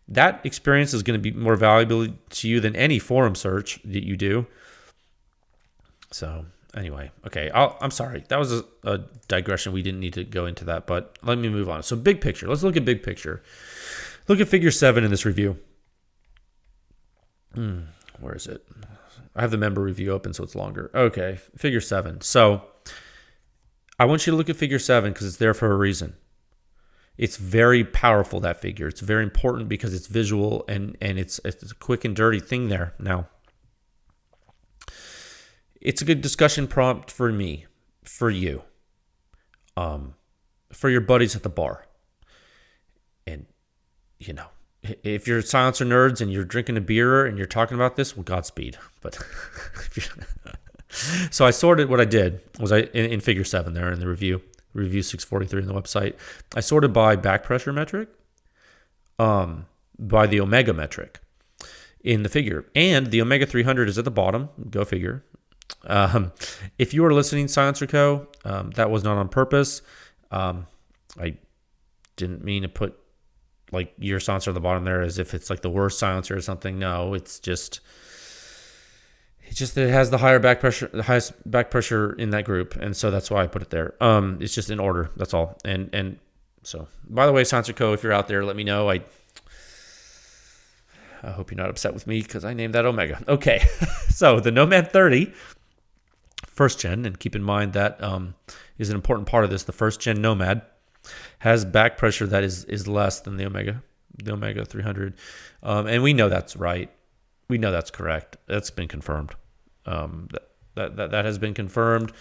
that experience is going to be more valuable to you than any forum search that you do. So anyway, okay, I'm sorry. That was a digression. We didn't need to go into that, but let me move on. So big picture. Let's look at big picture. Look at figure 7 in this review. Where is it? I have the member review open, so it's longer. Okay, figure 7. So I want you to look at figure 7 because it's there for a reason. It's very powerful, that figure. It's very important because it's visual and it's a quick and dirty thing there. Now, it's a good discussion prompt for me, for you, for your buddies at the bar. And, if you're silencer nerds and you're drinking a beer and you're talking about this, well, Godspeed. But so what I did was in figure 7 there in the review 643 on the website, I sorted by back pressure metric, by the omega metric in the figure. And the omega 300 is at the bottom. Go figure. If you are listening, Silencer Co., that was not on purpose. I didn't mean to put like your silencer at the bottom there as if it's like the worst silencer or something. No, it's just that it has the highest back pressure in that group, and so that's why I put it there. It's just in order. That's all. And so, by the way, Silencer Co., if you're out there, let me know. I hope you're not upset with me because I named that Omega. Okay, so the Nomad-30 first gen, and keep in mind that is an important part of this. The first gen Nomad has back pressure that is less than the Omega 300, and we know that's right. We know that's correct. That's been confirmed. That has been confirmed.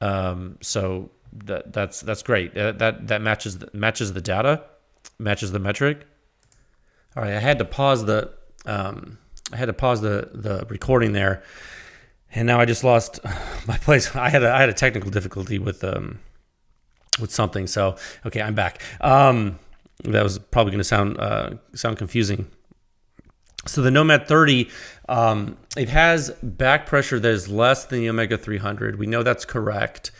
So that's great. That matches the data, matches the metric. All right, I had to pause the recording there, and now I just lost my place. I had a technical difficulty with something. So okay, I'm back. That was probably going to sound confusing. So the Nomad-30, it has back pressure that is less than the Omega 300. We know that's correct.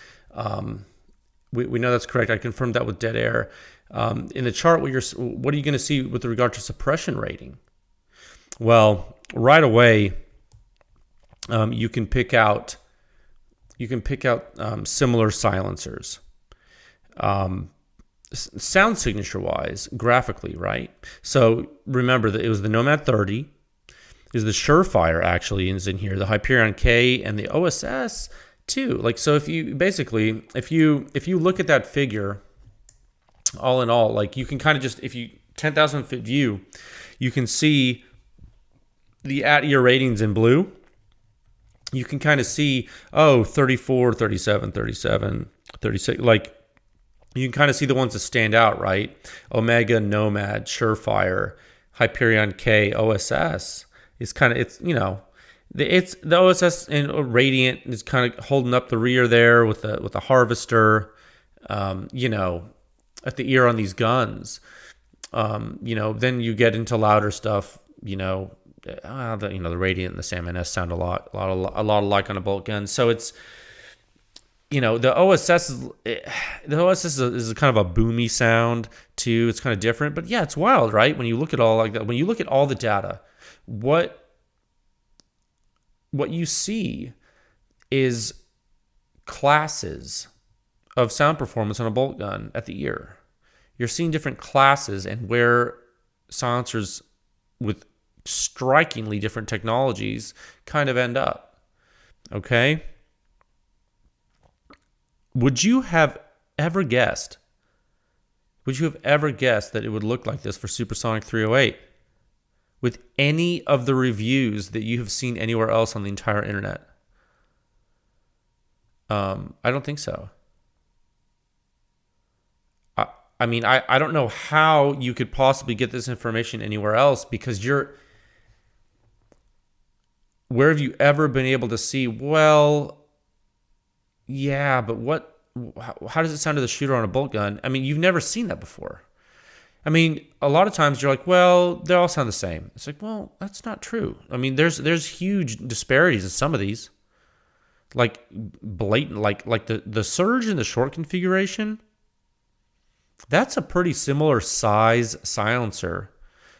We know that's correct. I confirmed that with dead air. In the chart, what are you going to see with regard to suppression rating? Well, right away, you can pick out similar silencers. Sound signature wise, graphically, right? So remember that it was the Nomad-30, is the Surefire actually is in here, the Hyperion K and the OSS too. Like, so if you look at that figure, all in all, like you can kind of just, if you 10,000 foot view, you can see the at-ear ratings in blue. You can kind of see 34, 37, 37, 36, like. You can kind of see the ones that stand out, right? Omega, Nomad, Surefire, Hyperion K, OSS is kind of, it's the OSS and Radiant is kind of holding up the rear there with the harvester, at the ear on these guns. Then you get into louder stuff, the Radiant and the Sam NS sound a lot alike on a bolt gun. So it's, the OSS is kind of a boomy sound too. It's kind of different, but yeah, it's wild, right? When you look at all like that, when you look at all the data, what you see is classes of sound performance on a bolt gun at the ear. You're seeing different classes and where silencers with strikingly different technologies kind of end up. Okay? Would you have ever guessed that it would look like this for Supersonic 308 with any of the reviews that you have seen anywhere else on the entire internet? I don't think so. I mean, I don't know how you could possibly get this information anywhere else, because where have you ever been able to see, well, yeah, but how does it sound to the shooter on a bolt gun? I mean, you've never seen that before. I mean, a lot of times you're like, well, they all sound the same. It's like, well, that's not true. I mean, there's huge disparities in some of these. Like blatant, like the surge in the short configuration, that's a pretty similar size silencer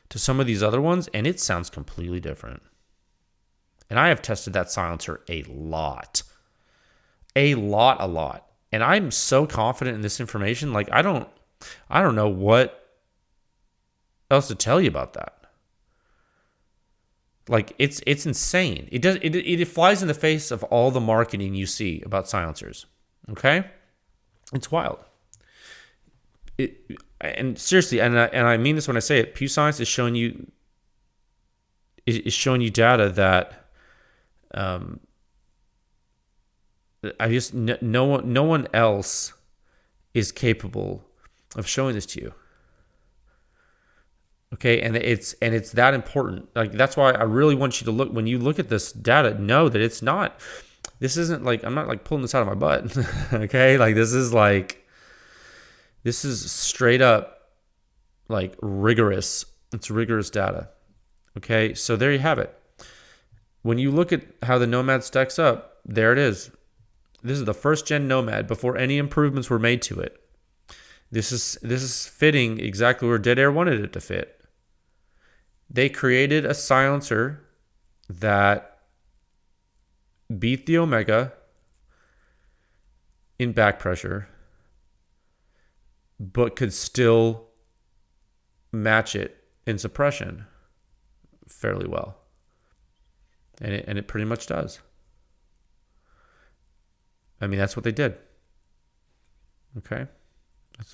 to some of these other ones, and it sounds completely different. And I have tested that silencer a lot. And I'm so confident in this information. Like, I don't know what else to tell you about that. Like, it's insane. It flies in the face of all the marketing you see about silencers. Okay? It's wild. And seriously, and I mean this when I say it, PEW Science is showing you data that no one else is capable of showing this to you. Okay, and it's that important. Like, that's why I really want you to look, when you look at this data, know that this isn't like, I'm not like pulling this out of my butt. Okay, like this is straight up like rigorous. It's rigorous data. Okay, so there you have it. When you look at how the Nomad stacks up, there it is. This is the first gen Nomad before any improvements were made to it. This is fitting exactly where Dead Air wanted it to fit. They created a silencer that beat the Omega in back pressure, but could still match it in suppression fairly well. And it pretty much does. I mean, that's what they did. Okay.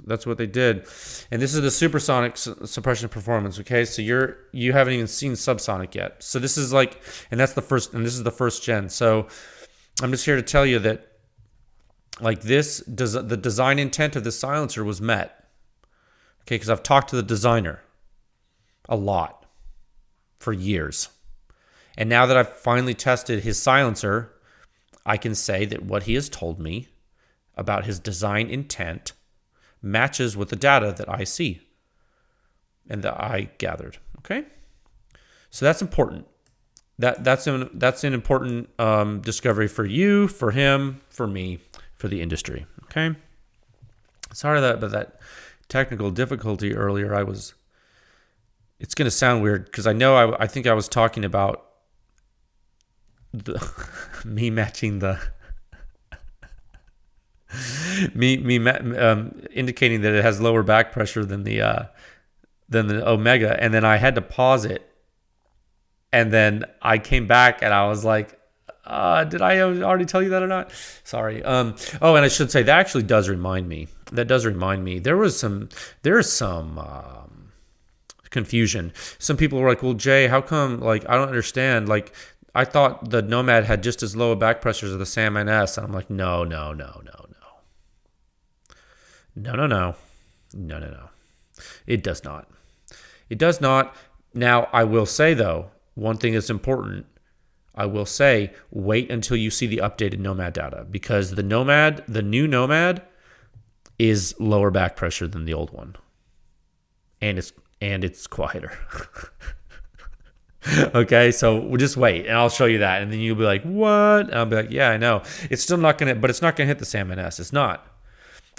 That's what they did. And this is the supersonic suppression performance. Okay. So you haven't even seen subsonic yet. So this is like, and this is the first gen. So I'm just here to tell you that like the design intent of this silencer was met. Okay. Because I've talked to the designer a lot for years. And now that I've finally tested his silencer, I can say that what he has told me about his design intent matches with the data that I see and that I gathered. Okay, so that's important. That's an important discovery for you, for him, for me, for the industry. Okay, sorry about that technical difficulty earlier. It's going to sound weird because I think I was talking about me matching the indicating that it has lower back pressure than the Omega, and then I had to pause it, and then I came back and I was like, did I already tell you that or not? Sorry. And I should say that actually does remind me. There's some confusion. Some people were like, well, Jay, how come, like, I don't understand, like, I thought the Nomad had just as low back pressures as the Salmon S. And I'm like, no. It does not. It does not. Now, I will say, though, one thing that's important. I will say, wait until you see the updated Nomad data, because the new Nomad is lower back pressure than the old one. And it's quieter. Okay, so we'll just wait, and I'll show you that, and then you'll be like, "What?" And I'll be like, "Yeah, I know. It's still not gonna, but it's not gonna hit the Salmon S. It's not.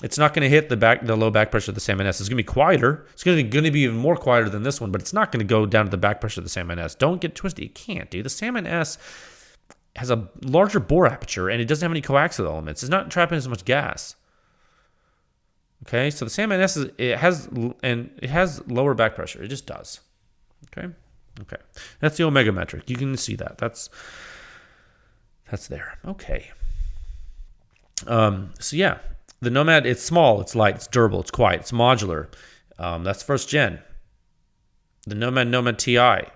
It's not gonna hit the low back pressure of the Salmon S. It's gonna be quieter. It's gonna be even more quieter than this one, but it's not gonna go down to the back pressure of the Salmon S. Don't get twisted. It can't, dude. The Salmon S has a larger bore aperture, and it doesn't have any coaxial elements. It's not trapping as much gas. Okay, so the Salmon S it has lower back pressure. It just does. Okay. That's the Omega metric. You can see that. That's there. Okay. So yeah, the Nomad, it's small, it's light, it's durable, it's quiet, it's modular. That's first gen. The Nomad-TI.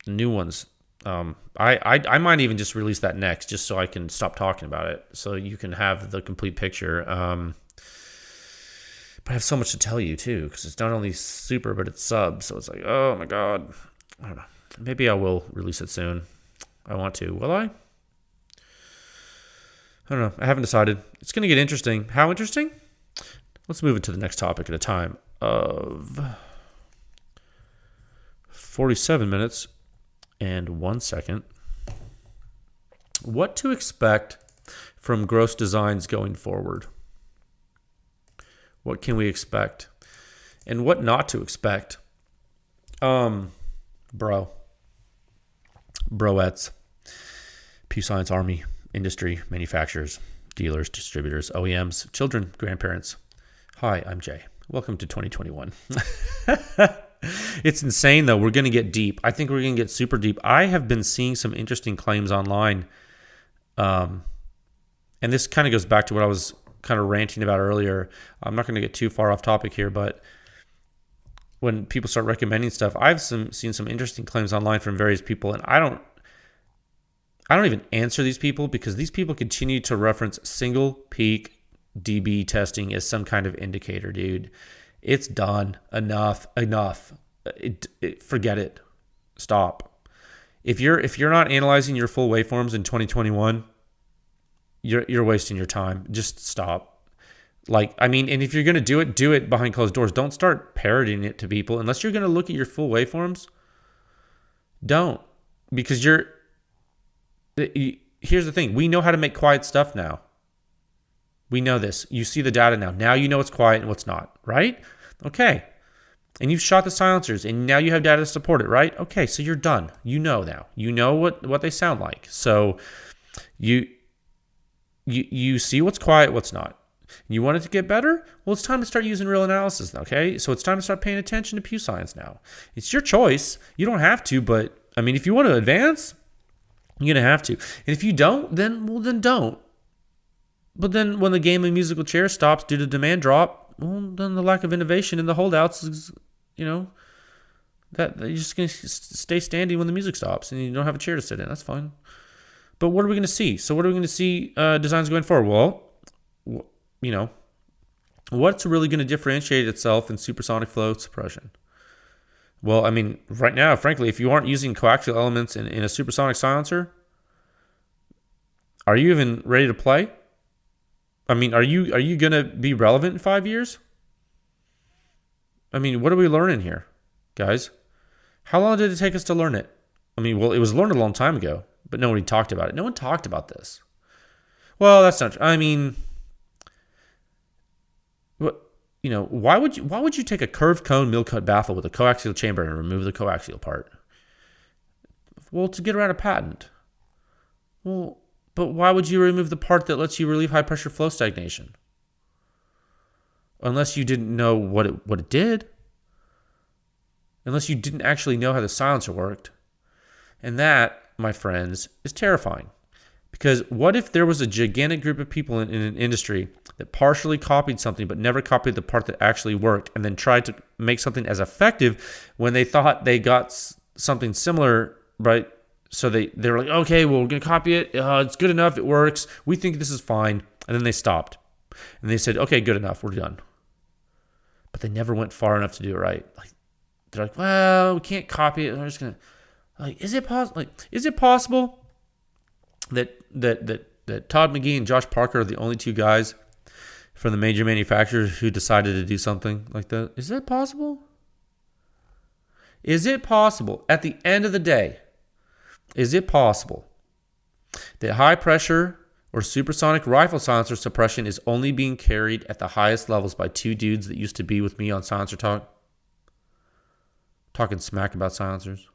The new ones. I might even just release that next, just so I can stop talking about it, so you can have the complete picture. But I have so much to tell you too, because it's not only super, but it's sub. So it's like, oh my god, I don't know. Maybe I will release it soon. I want to. Will I? I don't know. I haven't decided. It's going to get interesting. How interesting? Let's move into the next topic at a time. Of 47 minutes and 1 second. What to expect from Gross Designs going forward? What can we expect? And what not to expect? Broettes, PEW Science Army, industry, manufacturers, dealers, distributors, OEMs, children, grandparents. Hi, I'm Jay. Welcome to 2021. It's insane, though. We're going to get deep. I think we're going to get super deep. I have been seeing some interesting claims online. And this kind of goes back to what I was kind of ranting about earlier. I'm not going to get too far off topic here, but when people start recommending stuff, I've seen some interesting claims online from various people, and I don't even answer these people, because these people continue to reference single peak dB testing as some kind of indicator, dude. It's done. Enough. Forget it. Stop. If you're not analyzing your full waveforms in 2021, you're wasting your time. Just stop. Like, I mean, and if you're going to do it behind closed doors. Don't start parroting it to people unless you're going to look at your full waveforms. Don't. Because here's the thing. We know how to make quiet stuff now. We know this. You see the data now. Now you know what's quiet and what's not, right? Okay. And you've shot the silencers, and now you have data to support it, right? Okay, so you're done. You know now. You know what they sound like. So you see what's quiet, what's not. You want it to get better? Well, it's time to start using real analysis, okay? So it's time to start paying attention to PEW Science now. It's your choice. You don't have to, but, I mean, if you want to advance, You're going to have to. And if you don't, then don't. But then when the game of musical chairs stops due to demand drop, well, then the lack of innovation in the holdouts is, that you're just going to stay standing when the music stops and you don't have a chair to sit in. That's fine. But what are we going to see? So what are we going to see designs going forward? Well, what's really going to differentiate itself in supersonic flow suppression? Well, I mean, right now, frankly, if you aren't using coaxial elements in a supersonic silencer, are you even ready to play? I mean, are you going to be relevant in 5 years? I mean, what are we learning here, guys? How long did it take us to learn it? I mean, well, it was learned a long time ago, but nobody talked about it. No one talked about this. Well, that's not true. I mean, why would you take a curved cone mill cut baffle with a coaxial chamber and remove the coaxial part? Well, to get around a patent. Well, but why would you remove the part that lets you relieve high pressure flow stagnation? Unless you didn't know what it did. Unless you didn't actually know how the silencer worked. And that, my friends, is terrifying. Because what if there was a gigantic group of people in an industry that partially copied something but never copied the part that actually worked and then tried to make something as effective when they thought they got something similar, right? So they were like, okay, well, we're going to copy it. It's good enough. It works. We think this is fine. And then they stopped. And they said, okay, good enough. We're done. But they never went far enough to do it right. They're like, well, we can't copy it. We're just going to, is it possible that Todd McGee and Josh Parker are the only two guys from the major manufacturers who decided to do something like that? Is that possible? Is it possible, at the end of the day, is it possible that high pressure or supersonic rifle silencer suppression is only being carried at the highest levels by two dudes that used to be with me on Silencer Talk? Talking smack about silencers.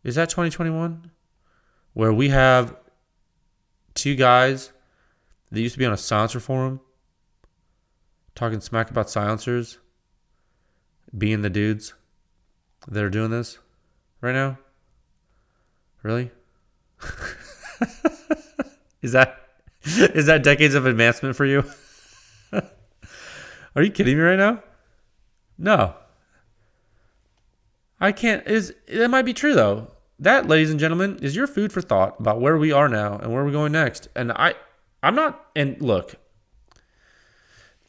Is that 2021? Where we have two guys that used to be on a silencer forum talking smack about silencers, being the dudes that are doing this right now? Really? Is that decades of advancement for you? Are you kidding me right now? No. I can't. That might be true though. That, ladies and gentlemen, is your food for thought about where we are now and where we're going next. And I'm not. And look,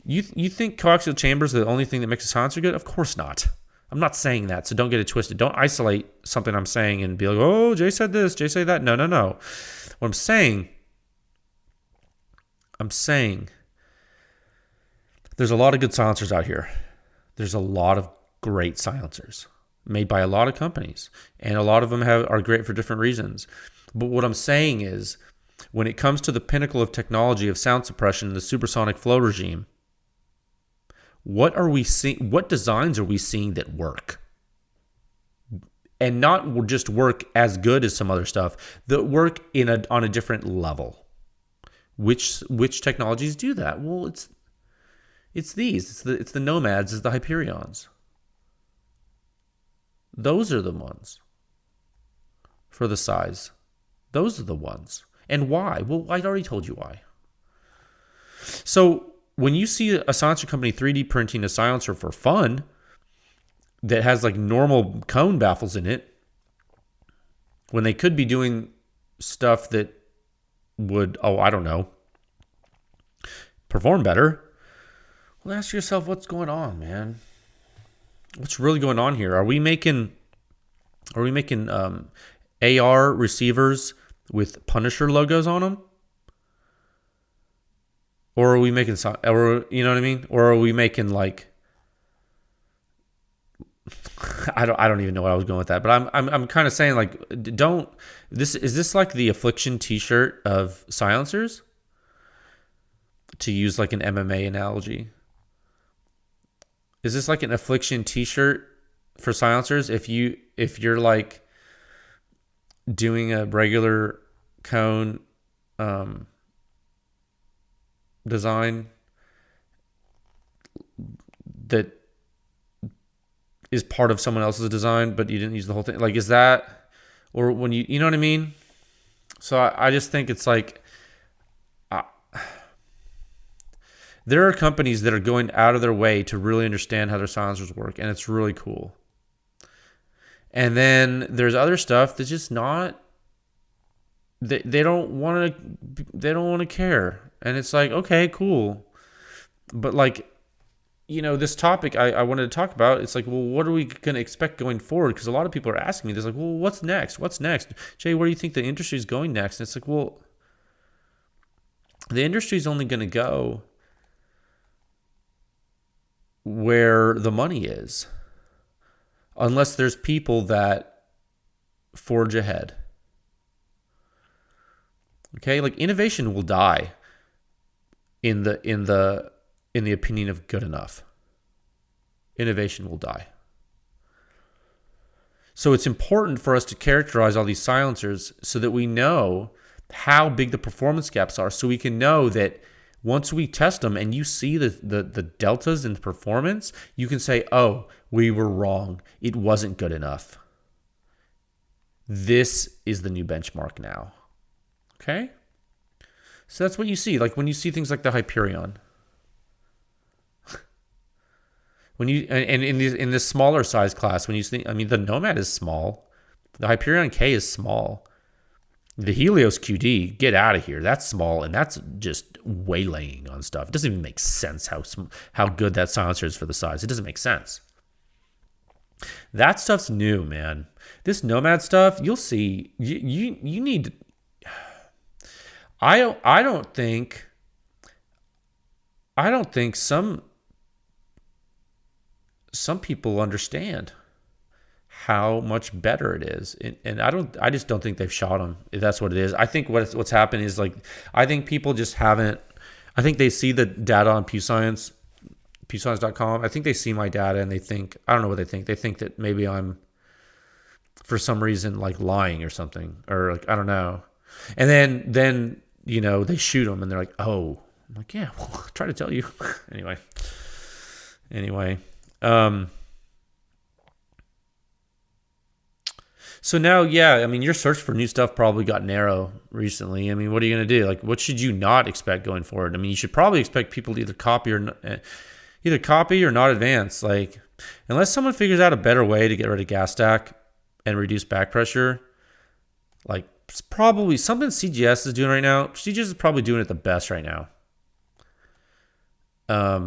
you think coaxial chambers are the only thing that makes a silencer good? Of course not. I'm not saying that, so don't get it twisted. Don't isolate something I'm saying and be like, oh, Jay said this, Jay said that. No. What I'm saying, there's a lot of good silencers out here. There's a lot of great silencers made by a lot of companies, and a lot of them are great for different reasons. But what I'm saying is, when it comes to the pinnacle of technology of sound suppression, the supersonic flow regime, what are we seeing? What designs are we seeing that work? And not just work as good as some other stuff, that work on a different level. Which technologies do that? Well, it's these. It's the Nomads, it's the Hyperions. Those are the ones for the size. Those are the ones. And why? Well, I already told you why. So when you see a silencer company 3D printing a silencer for fun that has like normal cone baffles in it, when they could be doing stuff that would, perform better, well, ask yourself what's going on, man. What's really going on here? Are we making AR receivers with Punisher logos on them? Or are we making, or you know what I mean? Or are we making like, I don't even know what I was going with that, but I'm kind of saying like, is this like the Affliction T-shirt of silencers? To use like an MMA analogy, is this like an Affliction T-shirt for silencers? If you're like doing a regular cone design that is part of someone else's design, but you didn't use the whole thing. Like, is that, or when you know what I mean? So I just think it's like, uh, there are companies that are going out of their way to really understand how their silencers work, and it's really cool. And then there's other stuff that's just not, they don't want to care. And it's like, okay, cool. But like, this topic I wanted to talk about, it's like, well, what are we going to expect going forward? Because a lot of people are asking me this, like, well, what's next? What's next? Jay, where do you think the industry is going next? And it's like, well, the industry is only going to go where the money is, unless there's people that forge ahead. Okay, like innovation will die in the opinion of good enough. Innovation will die. So it's important for us to characterize all these silencers so that we know how big the performance gaps are, so we can know that once we test them and you see the deltas in the performance, you can say, oh, we were wrong. It wasn't good enough. This is the new benchmark now. Okay? So that's what you see. Like when you see things like the Hyperion. When you and in this smaller size class, when you think, the Nomad is small. The Hyperion K is small. The Helios QD, get out of here. That's small, and that's just waylaying on stuff. It doesn't even make sense how good that silencer is for the size. It doesn't make sense. That stuff's new, man. This Nomad stuff, you'll see. You need. I don't think some people understand how much better it is, and I just don't think they've shot them. If that's what it is. I think what's happened is, like, I think people just haven't. I think they see the data on PEW Science, PewScience.com. I think they see my data and they think, I don't know what they think. They think that maybe I'm, for some reason, like lying or something, or like I don't know. And then they shoot them and they're like, oh, I'm like, yeah, well, I'll try to tell you. Anyway. So now, yeah, your search for new stuff probably got narrow recently. What are you going to do? Like, what should you not expect going forward? You should probably expect people to either copy or not advance. Like, unless someone figures out a better way to get rid of gas stack and reduce back pressure, like, it's probably something CGS is doing right now. CGS is probably doing it the best right now.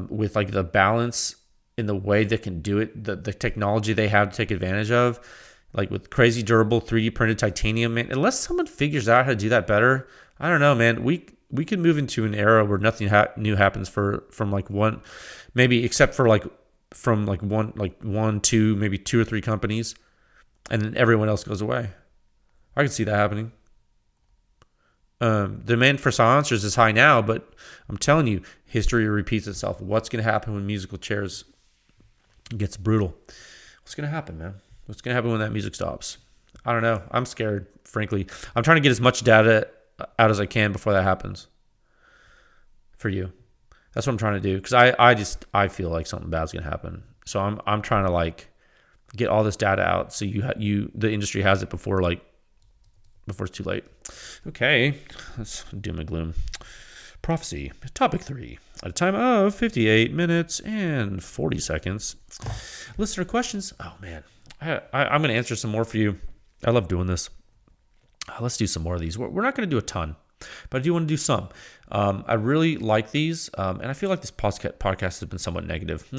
With like the balance in the way they can do it, the technology they have to take advantage of. Like with crazy durable 3D printed titanium, man. Unless someone figures out how to do that better, I don't know, man. We could move into an era where nothing new happens from like one, maybe except for like from like one, two, maybe 2 or 3 companies, and then everyone else goes away. I can see that happening. Demand for silencers is high now, but I'm telling you, history repeats itself. What's going to happen when musical chairs gets brutal? What's going to happen, man? What's going to happen when that music stops? I don't know. I'm scared, frankly. I'm trying to get as much data out as I can before that happens. For you. That's what I'm trying to do. Because I feel like something bad's going to happen. So I'm trying to like get all this data out so the industry has it before it's too late. Okay. That's doom and gloom. Prophecy. Topic 3. At a time of 58 minutes and 40 seconds. Listener questions. Oh, man. I'm going to answer some more for you. I love doing this. Let's do some more of these. We're not going to do a ton, but I do want to do some. I really like these, and I feel like this podcast has been somewhat negative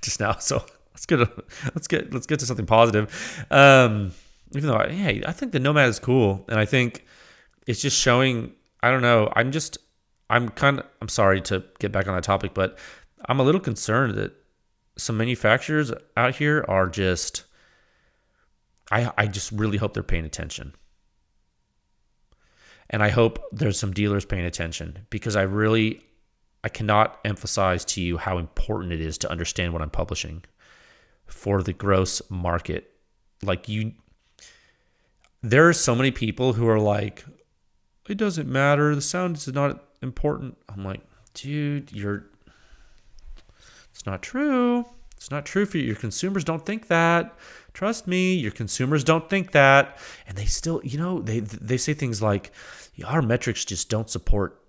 just now. So let's get to something positive. Even though I think the Nomad is cool, and I think it's just showing. I don't know. I'm sorry to get back on that topic, but I'm a little concerned that some manufacturers out here are just, I just really hope they're paying attention. And I hope there's some dealers paying attention, because I cannot emphasize to you how important it is to understand what I'm publishing for the gross market. Like there are so many people who are like, it doesn't matter. The sound is not important. I'm like, dude, it's not true. It's not true for you. Your consumers don't think that. Trust me, your consumers don't think that. And they still, they say things like, our metrics just don't support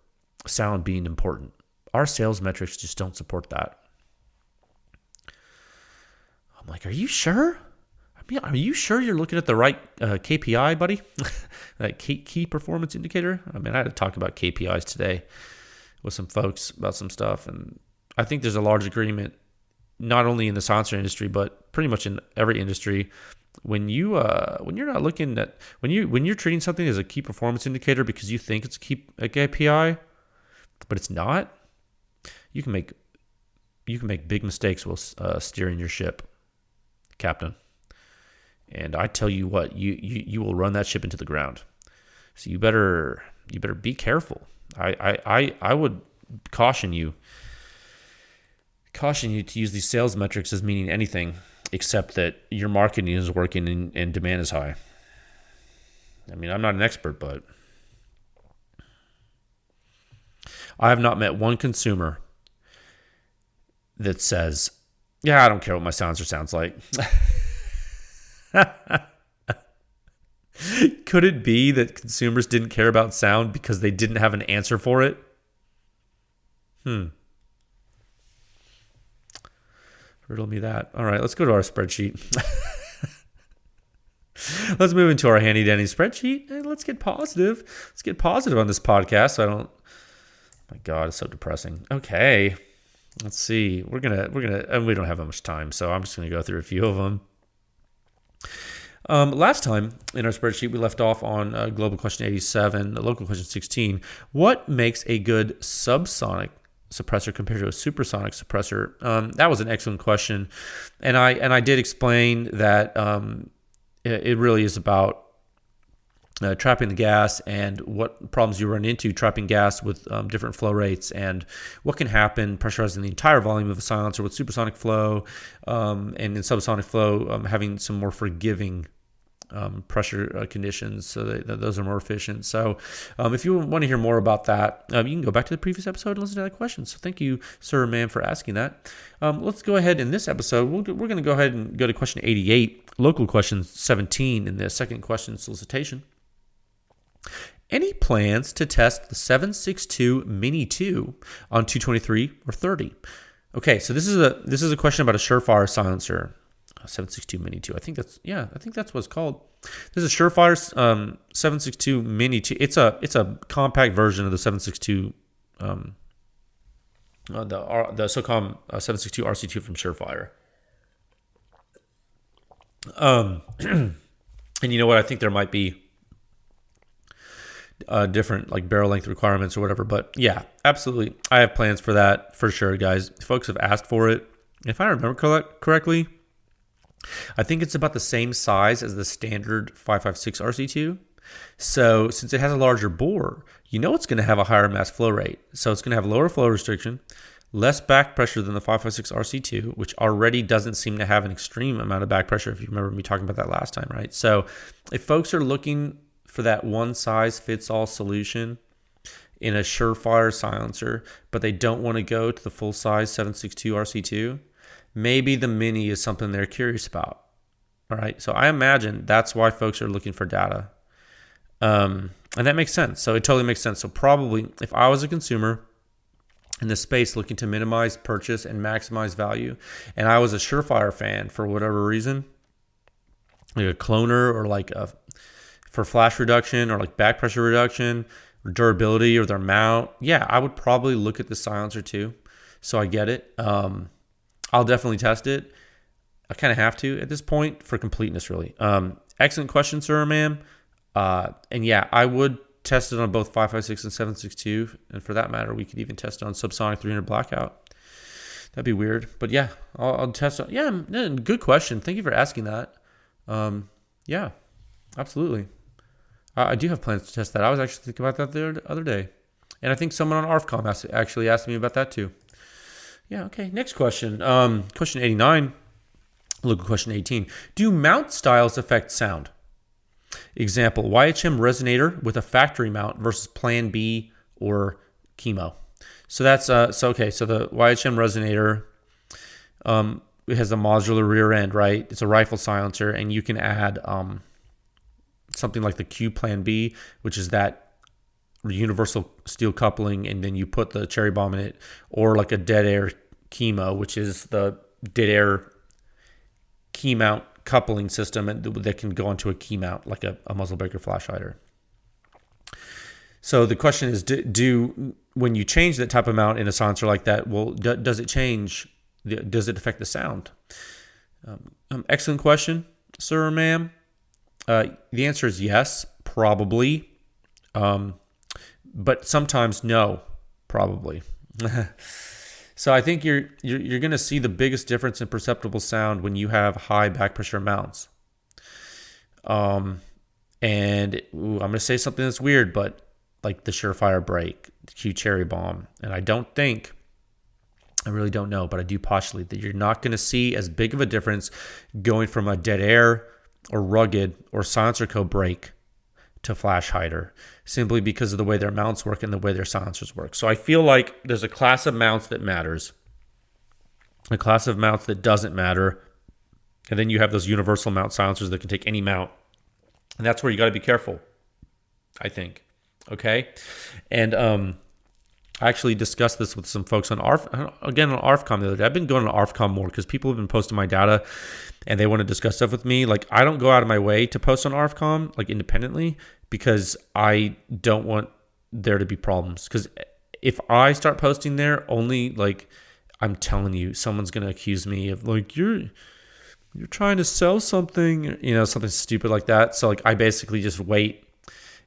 sound being important. Our sales metrics just don't support that. I'm like, are you sure? Are you sure you're looking at the right KPI, buddy? That key performance indicator? I had to talk about KPIs today with some folks about some stuff. And I think there's a large agreement, not only in the silencer industry, but pretty much in every industry. When you're not looking at, when you're treating something as a key performance indicator because you think it's a KPI, but it's not, you can make big mistakes while steering your ship, Captain. And I tell you what, you will run that ship into the ground. So you better be careful. I would caution you to use these sales metrics as meaning anything except that your marketing is working and demand is high. I'm not an expert, but I have not met one consumer that says, yeah, I don't care what my silencer sounds like. Could it be that consumers didn't care about sound because they didn't have an answer for it? Riddle me that. All right, let's go to our spreadsheet. Let's move into our handy dandy spreadsheet and let's get positive. Let's get positive on this podcast. So I don't. My God, it's so depressing. Okay, let's see. We're gonna. And we don't have that much time, so I'm just gonna go through a few of them. Last time in our spreadsheet, we left off on global question 87, local question 16. What makes a good subsonic suppressor compared to a supersonic suppressor? That was an excellent question, and I did explain that it really is about trapping the gas and what problems you run into trapping gas with different flow rates and what can happen pressurizing the entire volume of a silencer with supersonic flow and in subsonic flow having some more forgiving pressure conditions so that those are more efficient. So if you want to hear more about that, you can go back to the previous episode and listen to that question. So thank you, sir or ma'am, for asking that. Let's go ahead in this episode. We're going to go ahead and go to question 88, local question 17 in the second question solicitation. Any plans to test the 762 Mini 2 on 223 or 30? Okay, so this is a question about a Surefire silencer, 762 Mini 2. I think that's what it's called. This is a Surefire 762 Mini 2. It's a compact version of the 762 the SOCOM 762 RC2 from Surefire. And you know what? I think there might be different like barrel length requirements or whatever, but yeah, absolutely, I have plans for that for sure, guys. Folks have asked for it. If I remember correctly, I think it's about the same size as the standard 556 RC2. So since it has a larger bore, it's going to have a higher mass flow rate. So it's going to have lower flow restriction, less back pressure than the 556 RC2, which already doesn't seem to have an extreme amount of back pressure, if you remember me talking about that last time, right? So if folks are looking for that one-size-fits-all solution in a Surefire silencer, but they don't want to go to the full-size 762 RC2, maybe the Mini is something they're curious about. All right, so I imagine that's why folks are looking for data. And that makes sense. So it totally makes sense. So probably if I was a consumer in this space looking to minimize purchase and maximize value, and I was a Surefire fan for whatever reason, like a cloner or like for flash reduction or like back pressure reduction or durability or their mount, yeah, I would probably look at the silencer too. So I get it. I'll definitely test it. I kind of have to at this point for completeness, really. Excellent question, sir or ma'am. And yeah, I would test it on both 556 and 762. And for that matter, we could even test it on subsonic 300 blackout. That'd be weird. But yeah, I'll test it. Yeah, good question. Thank you for asking that. Yeah, absolutely. I do have plans to test that. I was actually thinking about that the other day. And I think someone on ARFCOM actually asked me about that too. Yeah, okay. Next question. Question 89. Look at question 18. Do mount styles affect sound? Example, YHM resonator with a factory mount versus Plan B or chemo. So that's, okay. So the YHM resonator, it has a modular rear end, right? It's a rifle silencer, and you can add something like the Q Plan B, which is that universal steel coupling, and then you put the cherry bomb in it, or like a dead air chemo, which is the dead air key mount coupling system that can go into a key mount, like a muzzle breaker flash hider. So the question is, do when you change that type of mount in a silencer like that, well, does it change? Does it affect the sound? Excellent question, sir or ma'am. The answer is yes, probably. But sometimes no, probably. So I think you're going to see the biggest difference in perceptible sound when you have high back pressure mounts. I'm going to say something that's weird, but like the Surefire Break, the Q Cherry Bomb, and I really don't know, but I do postulate that you're not going to see as big of a difference going from a dead air or rugged or silencer code break to flash hider, simply because of the way their mounts work and the way their silencers work. So I feel like there's a class of mounts that matters, a class of mounts that doesn't matter, and then you have those universal mount silencers that can take any mount, and that's where you got to be careful, I think. Okay, and I actually discussed this with some folks on ARFCOM the other day. I've been going to ARFCOM more because people have been posting my data and they want to discuss stuff with me. Like, I don't go out of my way to post on ARFCOM, like, independently, because I don't want there to be problems. Because if I start posting there, only, like, I'm telling you, someone's going to accuse me of, like, you're trying to sell something, something stupid like that. So, like, I basically just wait,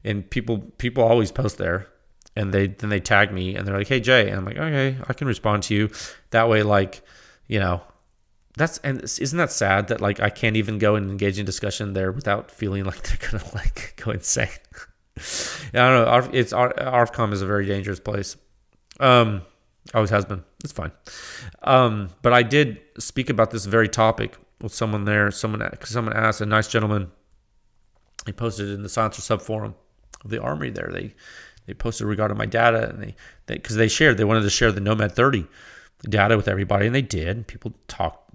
and people always post there. And then they tag me and they're like, "Hey Jay," and I'm like, "Okay, I can respond to you." That way, like, isn't that sad that, like, I can't even go and engage in discussion there without feeling like they're gonna, like, go insane. I don't know. ARFCOM is a very dangerous place. Always has been. It's fine. But I did speak about this very topic with someone there. Someone asked, a nice gentleman. He posted it in the silencer sub forum of the Armory there. They posted regarding my data, and they wanted to share the Nomad-30 data with everybody, and they did.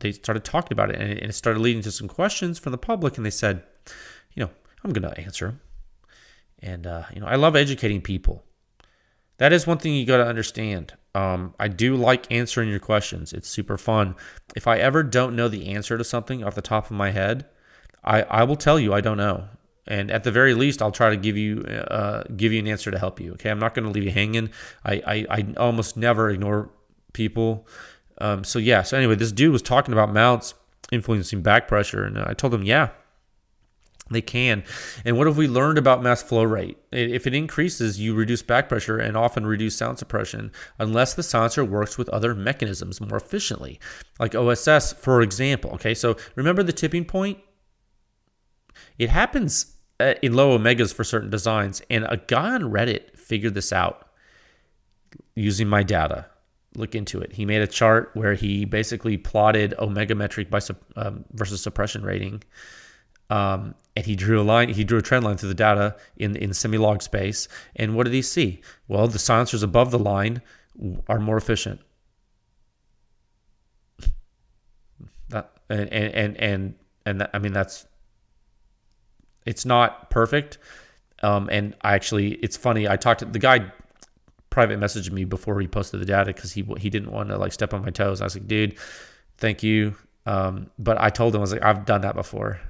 They started talking about it, and it started leading to some questions from the public, and they said, I'm going to answer them. And, I love educating people. That is one thing you got to understand. I do like answering your questions. It's super fun. If I ever don't know the answer to something off the top of my head, I will tell you I don't know. And at the very least, I'll try to give you an answer to help you. Okay, I'm not going to leave you hanging. I almost never ignore people. So anyway, this dude was talking about mounts influencing back pressure, and I told him, yeah, they can. And what have we learned about mass flow rate? If it increases, you reduce back pressure and often reduce sound suppression, unless the silencer works with other mechanisms more efficiently, like OSS, for example. Okay, so remember the tipping point? It happens in low omegas for certain designs, and a guy on Reddit figured this out using my data. Look into it. He made a chart where he basically plotted omega metric versus suppression rating, and he drew a trend line through the data in semi-log space. And what did he see? Well, the silencers above the line are more efficient. It's not perfect. And it's funny. I talked to the guy, private messaged me before he posted the data because he didn't want to, like, step on my toes. I was like, dude, thank you. But I told him, I was like, I've done that before.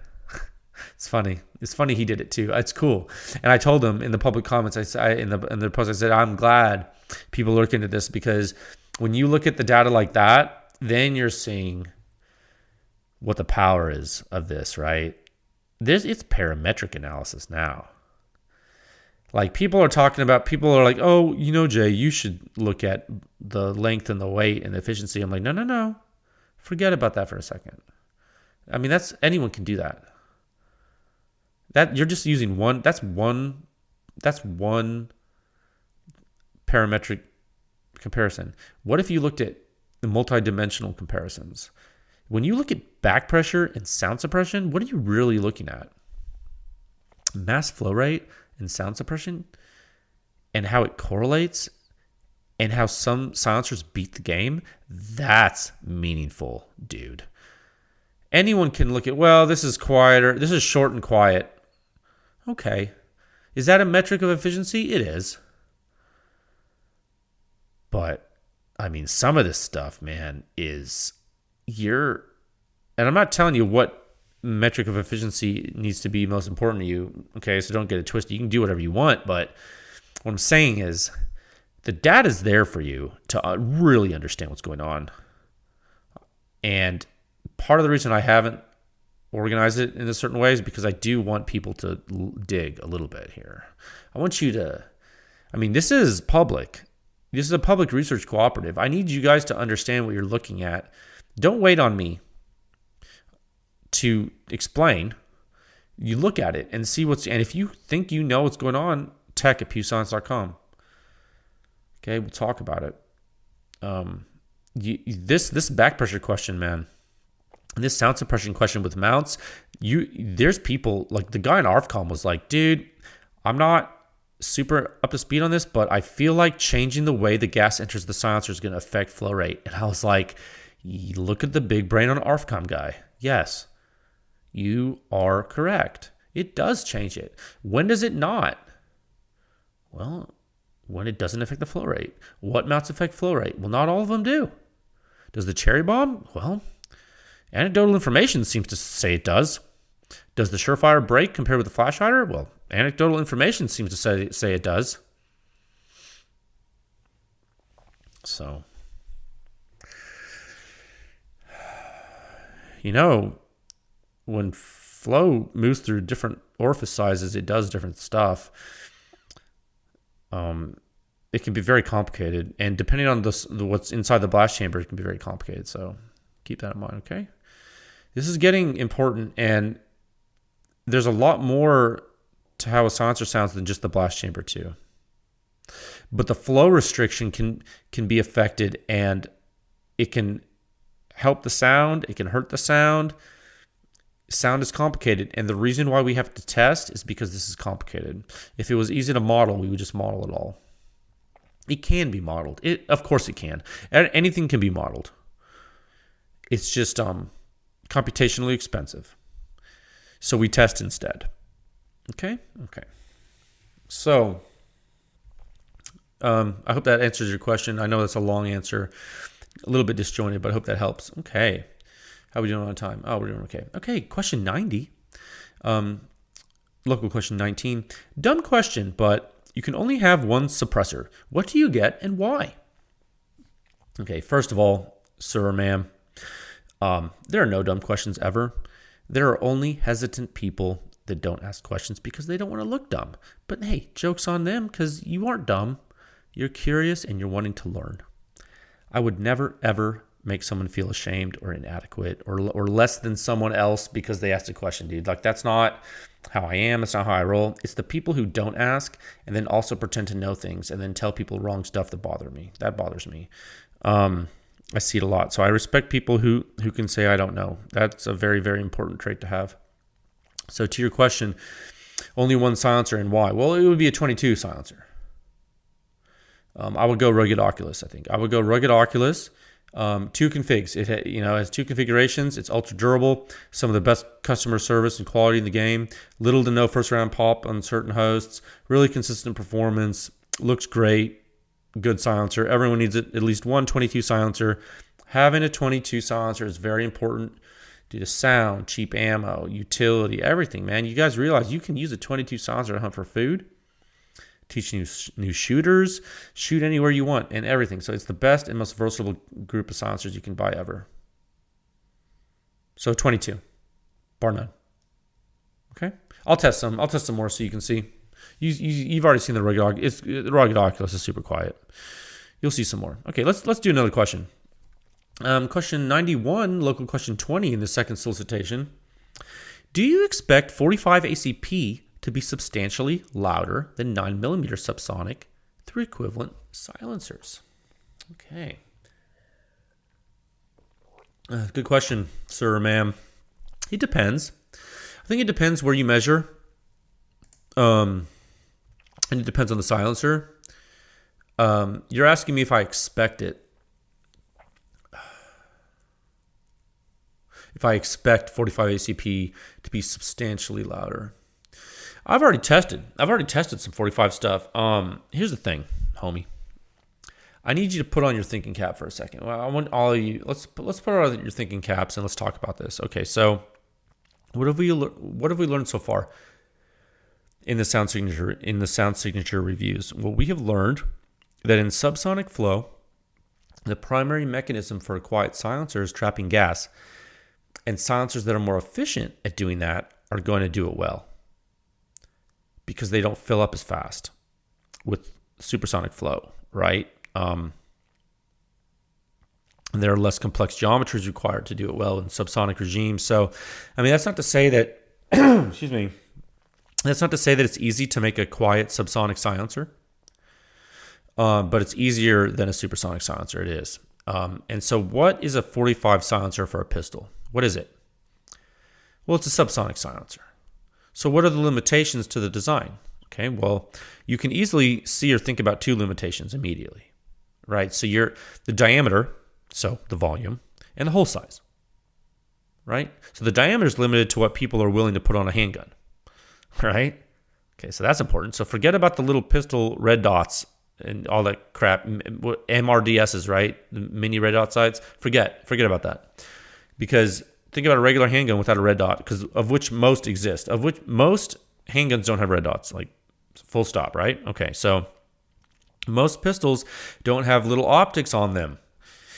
It's funny. It's funny he did it too. It's cool. And I told him in the public comments, in the post, I said, I'm glad people look into this, because when you look at the data like that, then you're seeing what the power is of this, right? It's parametric analysis now. Like, people are like, oh, Jay, you should look at the length and the weight and the efficiency. I'm like, no. Forget about that for a second. I mean, anyone can do that. That you're just using that's one parametric comparison. What if you looked at the multidimensional comparisons? When you look at back pressure and sound suppression, what are you really looking at? Mass flow rate and sound suppression, and how it correlates, and how some silencers beat the game. That's meaningful, dude. anyone can look at, well, this is quieter, this is short and quiet. Okay. Is that a metric of efficiency? It is. But, I mean, some of this stuff, man, and I'm not telling you what metric of efficiency needs to be most important to you, okay? So don't get it twisted. You can do whatever you want, but what I'm saying is the data is there for you to really understand what's going on. And part of the reason I haven't organized it in a certain way is because I do want people to dig a little bit here. I want you to, this is public. This is a public research cooperative. I need you guys to understand what you're looking at. Don't wait on me to explain. You look at it and see and if you think you know what's going on, tech@pewscience.com. Okay, we'll talk about it. This back pressure question, man, and this sound suppression question with mounts, there's people, like the guy in ARFCOM was like, dude, I'm not super up to speed on this, but I feel like changing the way the gas enters the silencer is going to affect flow rate. And I was like, look at the big brain on ARFCOM guy. Yes, you are correct. It does change it. When does it not? Well, when it doesn't affect the flow rate. What mounts affect flow rate? Well, not all of them do. Does the cherry bomb? Well, anecdotal information seems to say it does. Does the Surefire break compared with the flash hider? Well, anecdotal information seems to say it does. So, when flow moves through different orifice sizes, it does different stuff. It can be very complicated, and depending on what's inside the blast chamber, it can be very complicated. So keep that in mind, okay? This is getting important, and there's a lot more to how a silencer sounds than just the blast chamber too. But the flow restriction can be affected, and it can help the sound, it can hurt the sound. Sound is complicated, and the reason why we have to test is because this is complicated. If it was easy to model, we would just model it all. It can be modeled. Of course it can. Anything can be modeled. It's just computationally expensive. So we test instead. Okay? So, I hope that answers your question. I know that's a long answer, a little bit disjointed, but I hope that helps. Okay. How are we doing on time? Oh, we're doing okay. Okay, question 90. Local question 19. Dumb question, but you can only have one suppressor. What do you get and why? Okay, first of all, sir or ma'am, there are no dumb questions ever. There are only hesitant people that don't ask questions because they don't want to look dumb. But hey, joke's on them because you aren't dumb. You're curious and you're wanting to learn. I would never, ever make someone feel ashamed or inadequate or less than someone else because they asked a question, dude. Like, that's not how I am. It's not how I roll. It's the people who don't ask and then also pretend to know things and then tell people wrong stuff that bother me. That bothers me. I see it a lot. So I respect people who can say, I don't know. That's a very, very important trait to have. So to your question, only one silencer and why? Well, it would be a 22 silencer. I would go Rugged Oculus, I think. I would go Rugged Oculus. 2 configs. It has 2 configurations. It's ultra durable. Some of the best customer service and quality in the game. Little to no first round pop on certain hosts. Really consistent performance. Looks great. Good silencer. Everyone needs at least one 22 silencer. Having a 22 silencer is very important due to sound, cheap ammo, utility, everything, man. You guys realize you can use a 22 silencer to hunt for food, teach new shooters, shoot anywhere you want, and everything. So it's the best and most versatile group of silencers you can buy ever. So 22, bar none. Okay, I'll test some more so you can see. You've already seen the Rugged Oculus is super quiet. You'll see some more. Okay, let's do another question. Question 91, local question 20 in the second solicitation. Do you expect 45 ACP to be substantially louder than 9mm subsonic through equivalent silencers? Okay. Good question, sir or ma'am. It depends. I think it depends where you measure. And it depends on the silencer. You're asking me if I expect it. if I expect 45 ACP to be substantially louder. I've already tested some 45 stuff. Here's the thing, homie. I need you to put on your thinking cap for a second. Well, I want all of you. Let's put on your thinking caps and let's talk about this. Okay, so what have we learned so far in the sound signature reviews? Well, we have learned that in subsonic flow, the primary mechanism for a quiet silencer is trapping gas, and silencers that are more efficient at doing that are going to do it well because they don't fill up as fast with supersonic flow, right? And there are less complex geometries required to do it well in subsonic regimes. So, I mean, that's not to say that, excuse me, that's not to say that it's easy to make a quiet subsonic silencer, but it's easier than a supersonic silencer. It is. And so what is a 45 silencer for a pistol? What is it? Well, it's a subsonic silencer. So what are the limitations to the design? Okay, well, you can easily see or think about two limitations immediately. Right, so the diameter, so the volume, and the hole size. Right, so the diameter is limited to what people are willing to put on a handgun. Right, okay, so that's important. So forget about the little pistol red dots and all that crap, MRDSs, right? The mini red dot sights. Forget about that, because think about a regular handgun without a red dot, because of which most exist. Of which most handguns don't have red dots, like full stop. Right, okay, so. Most pistols don't have little optics on them.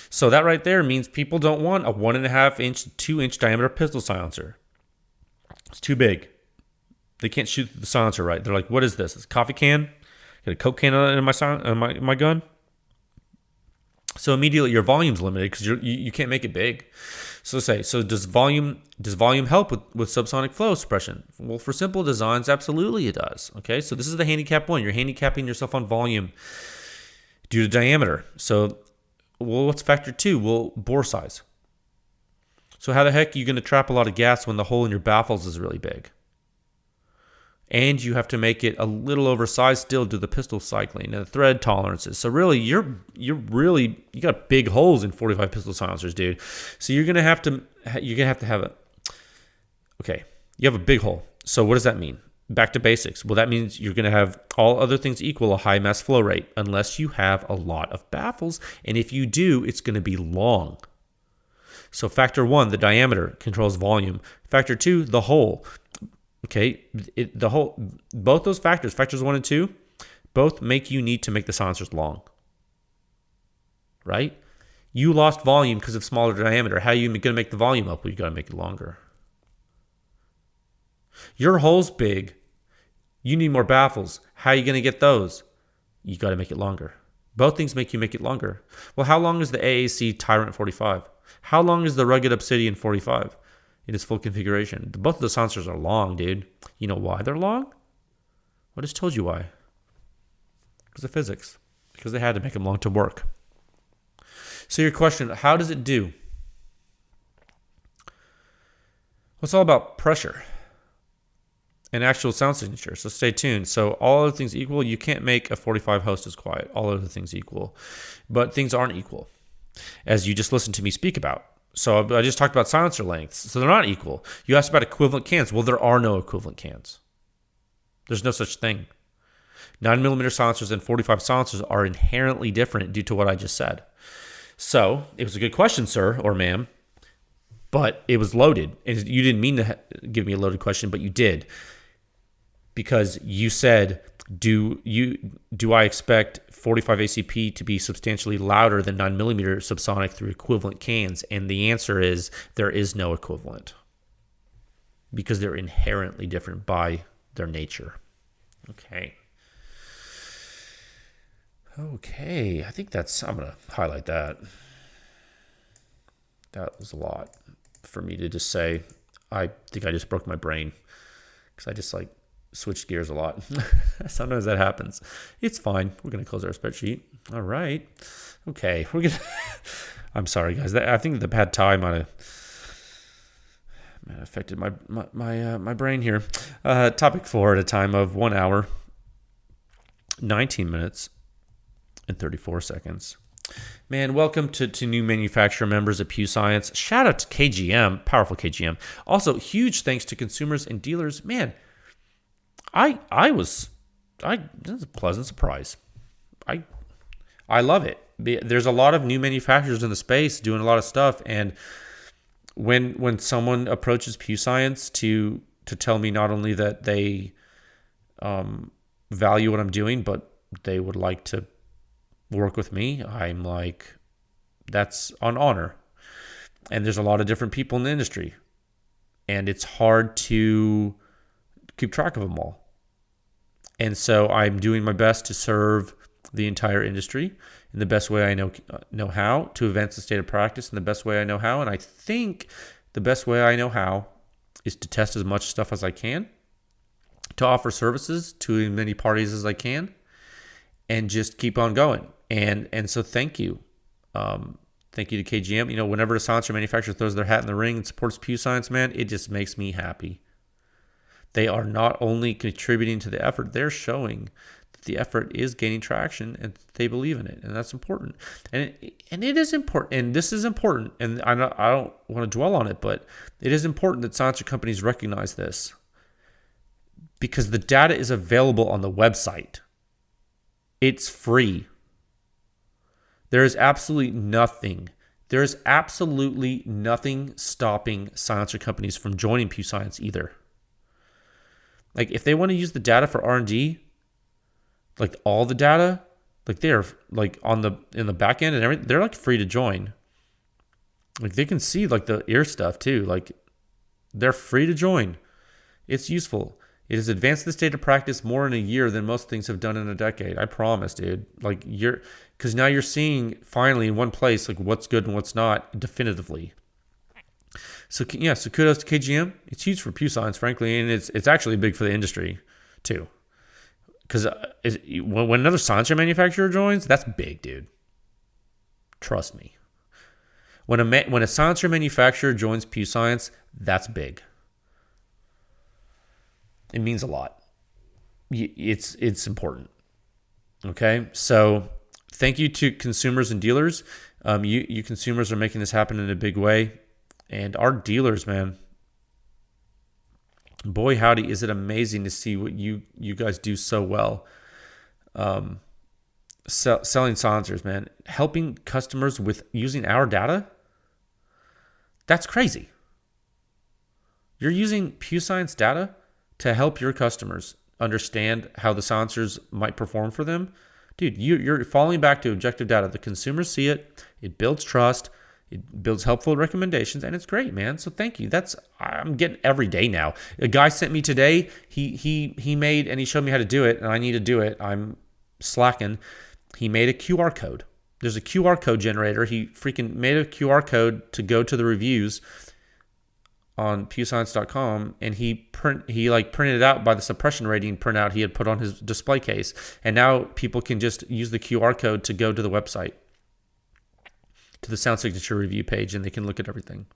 So that right there means people don't want a 1.5 inch, 2 inch diameter pistol silencer. It's too big. They can't shoot the silencer right. They're like, what is this? It's a coffee can? Got a Coke can in my gun? So immediately your volume's limited because you can't make it big. So does volume help with subsonic flow suppression? Well, for simple designs, absolutely it does. Okay, so this is the handicap one. You're handicapping yourself on volume due to diameter. So, well, what's factor two? Well, bore size. So how the heck are you going to trap a lot of gas when the hole in your baffles is really big? And you have to make it a little oversized still to the pistol cycling and the thread tolerances. So really, you got big holes in 45 pistol silencers, dude. So you're gonna have to have a. Okay, you have a big hole. So what does that mean? Back to basics. Well, that means you're gonna have, all other things equal, a high mass flow rate, unless you have a lot of baffles. And if you do, it's gonna be long. So factor one, the diameter, controls volume. Factor two, the hole. Okay, both those factors 1 and 2, both make you need to make the silencers long. Right? You lost volume because of smaller diameter. How are you going to make the volume up? Well, you got to make it longer. Your hole's big. You need more baffles. How are you going to get those? You got to make it longer. Both things make it longer. Well, how long is the AAC Tyrant 45? How long is the Rugged Obsidian 45? In its full configuration. Both of the silencers are long, dude. You know why they're long? I just told you why. Because of physics. Because they had to make them long to work. So your question, how does it do? Well, it's all about pressure and actual sound signature. So stay tuned. So all other things equal, you can't make a 45 Hostess quiet. All other things equal. But things aren't equal, as you just listened to me speak about. So I just talked about silencer lengths. So they're not equal. You asked about equivalent cans. Well, there are no equivalent cans. There's no such thing. 9mm silencers and 45 silencers are inherently different due to what I just said. So it was a good question, sir or ma'am, but it was loaded. And you didn't mean to give me a loaded question, but you did. Because you said, do I expect 45 ACP to be substantially louder than 9mm subsonic through equivalent cans? And the answer is there is no equivalent, because they're inherently different by their nature. Okay, I think I'm going to highlight that. That was a lot for me to just say. I think I just broke my brain because I just switched gears a lot. Sometimes that happens. It's fine. We're going to close our spreadsheet. All right. Okay. I'm sorry, guys. I think the pad thai might have affected my brain here. Topic 4 at a time of 1 hour, 19 minutes, and 34 seconds. Man, welcome to new manufacturer members at PEW Science. Shout out to KGM, powerful KGM. Also, huge thanks to consumers and dealers. Man, this is a pleasant surprise. I love it. There's a lot of new manufacturers in the space doing a lot of stuff, and when someone approaches PEW Science to tell me not only that they value what I'm doing, but they would like to work with me, I'm like, that's an honor. And there's a lot of different people in the industry, and it's hard to keep track of them all. And so I'm doing my best to serve the entire industry in the best way I know how, to advance the state of practice in the best way I know how. And I think the best way I know how is to test as much stuff as I can, to offer services to as many parties as I can, and just keep on going. And so thank you. Thank you to KGM. Whenever a silencer manufacturer throws their hat in the ring and supports PEW Science, man, it just makes me happy. They are not only contributing to the effort, they're showing that the effort is gaining traction and they believe in it. And that's important. And it is important. And this is important. And I don't want to dwell on it, but it is important that silencer companies recognize this, because the data is available on the website. It's free. There is absolutely nothing stopping silencer companies from joining PEW Science either. Like, if they want to use the data for R&D, like all the data, like they're like in the back end and everything, they're like free to join. Like, they can see like the ear stuff too. Like, they're free to join. It's useful. It has advanced the state of practice more in a year than most things have done in a decade. I promise, dude. Like, because now you're seeing finally in one place like what's good and what's not definitively. So yeah, so kudos to KGM. It's huge for PEW Science, frankly, and it's actually big for the industry too. Because when another silencer manufacturer joins, that's big, dude. Trust me. When a silencer manufacturer joins PEW Science, that's big. It means a lot. It's important. Okay, so thank you to consumers and dealers. You consumers are making this happen in a big way, and our dealers, man. Boy, howdy, is it amazing to see what you guys do so well. Selling silencers, man, helping customers with using our data. That's crazy. You're using PEW Science data to help your customers understand how the silencers might perform for them. Dude, you're falling back to objective data. The consumers see it. It builds trust. It builds helpful recommendations, and it's great, man. So thank you. I'm getting every day now. A guy sent me today. He made, and he showed me how to do it, and I need to do it. I'm slacking. He made a QR code. There's a QR code generator. He freaking made a QR code to go to the reviews on pewscience.com, and he printed it out by the suppression rating printout he had put on his display case. And now people can just use the QR code to go to the website, to the sound signature review page, and they can look at everything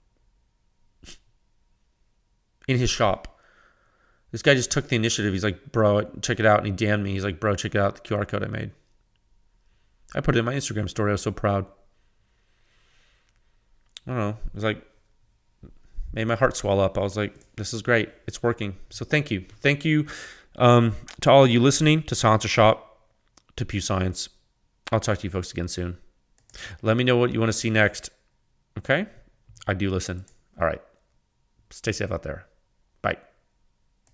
in his shop. This guy just took the initiative. He's like, bro, check it out. And he DM'd me. He's like, bro, check it out, the QR code I made. I put it in my Instagram story. I was so proud. I don't know. It was like, made my heart swell up. I was like, this is great. It's working. So thank you. Thank you to all of you listening to Silencer Shop, to PEW Science. I'll talk to you folks again soon. Let me know what you want to see next. Okay? I do listen. All right. Stay safe out there.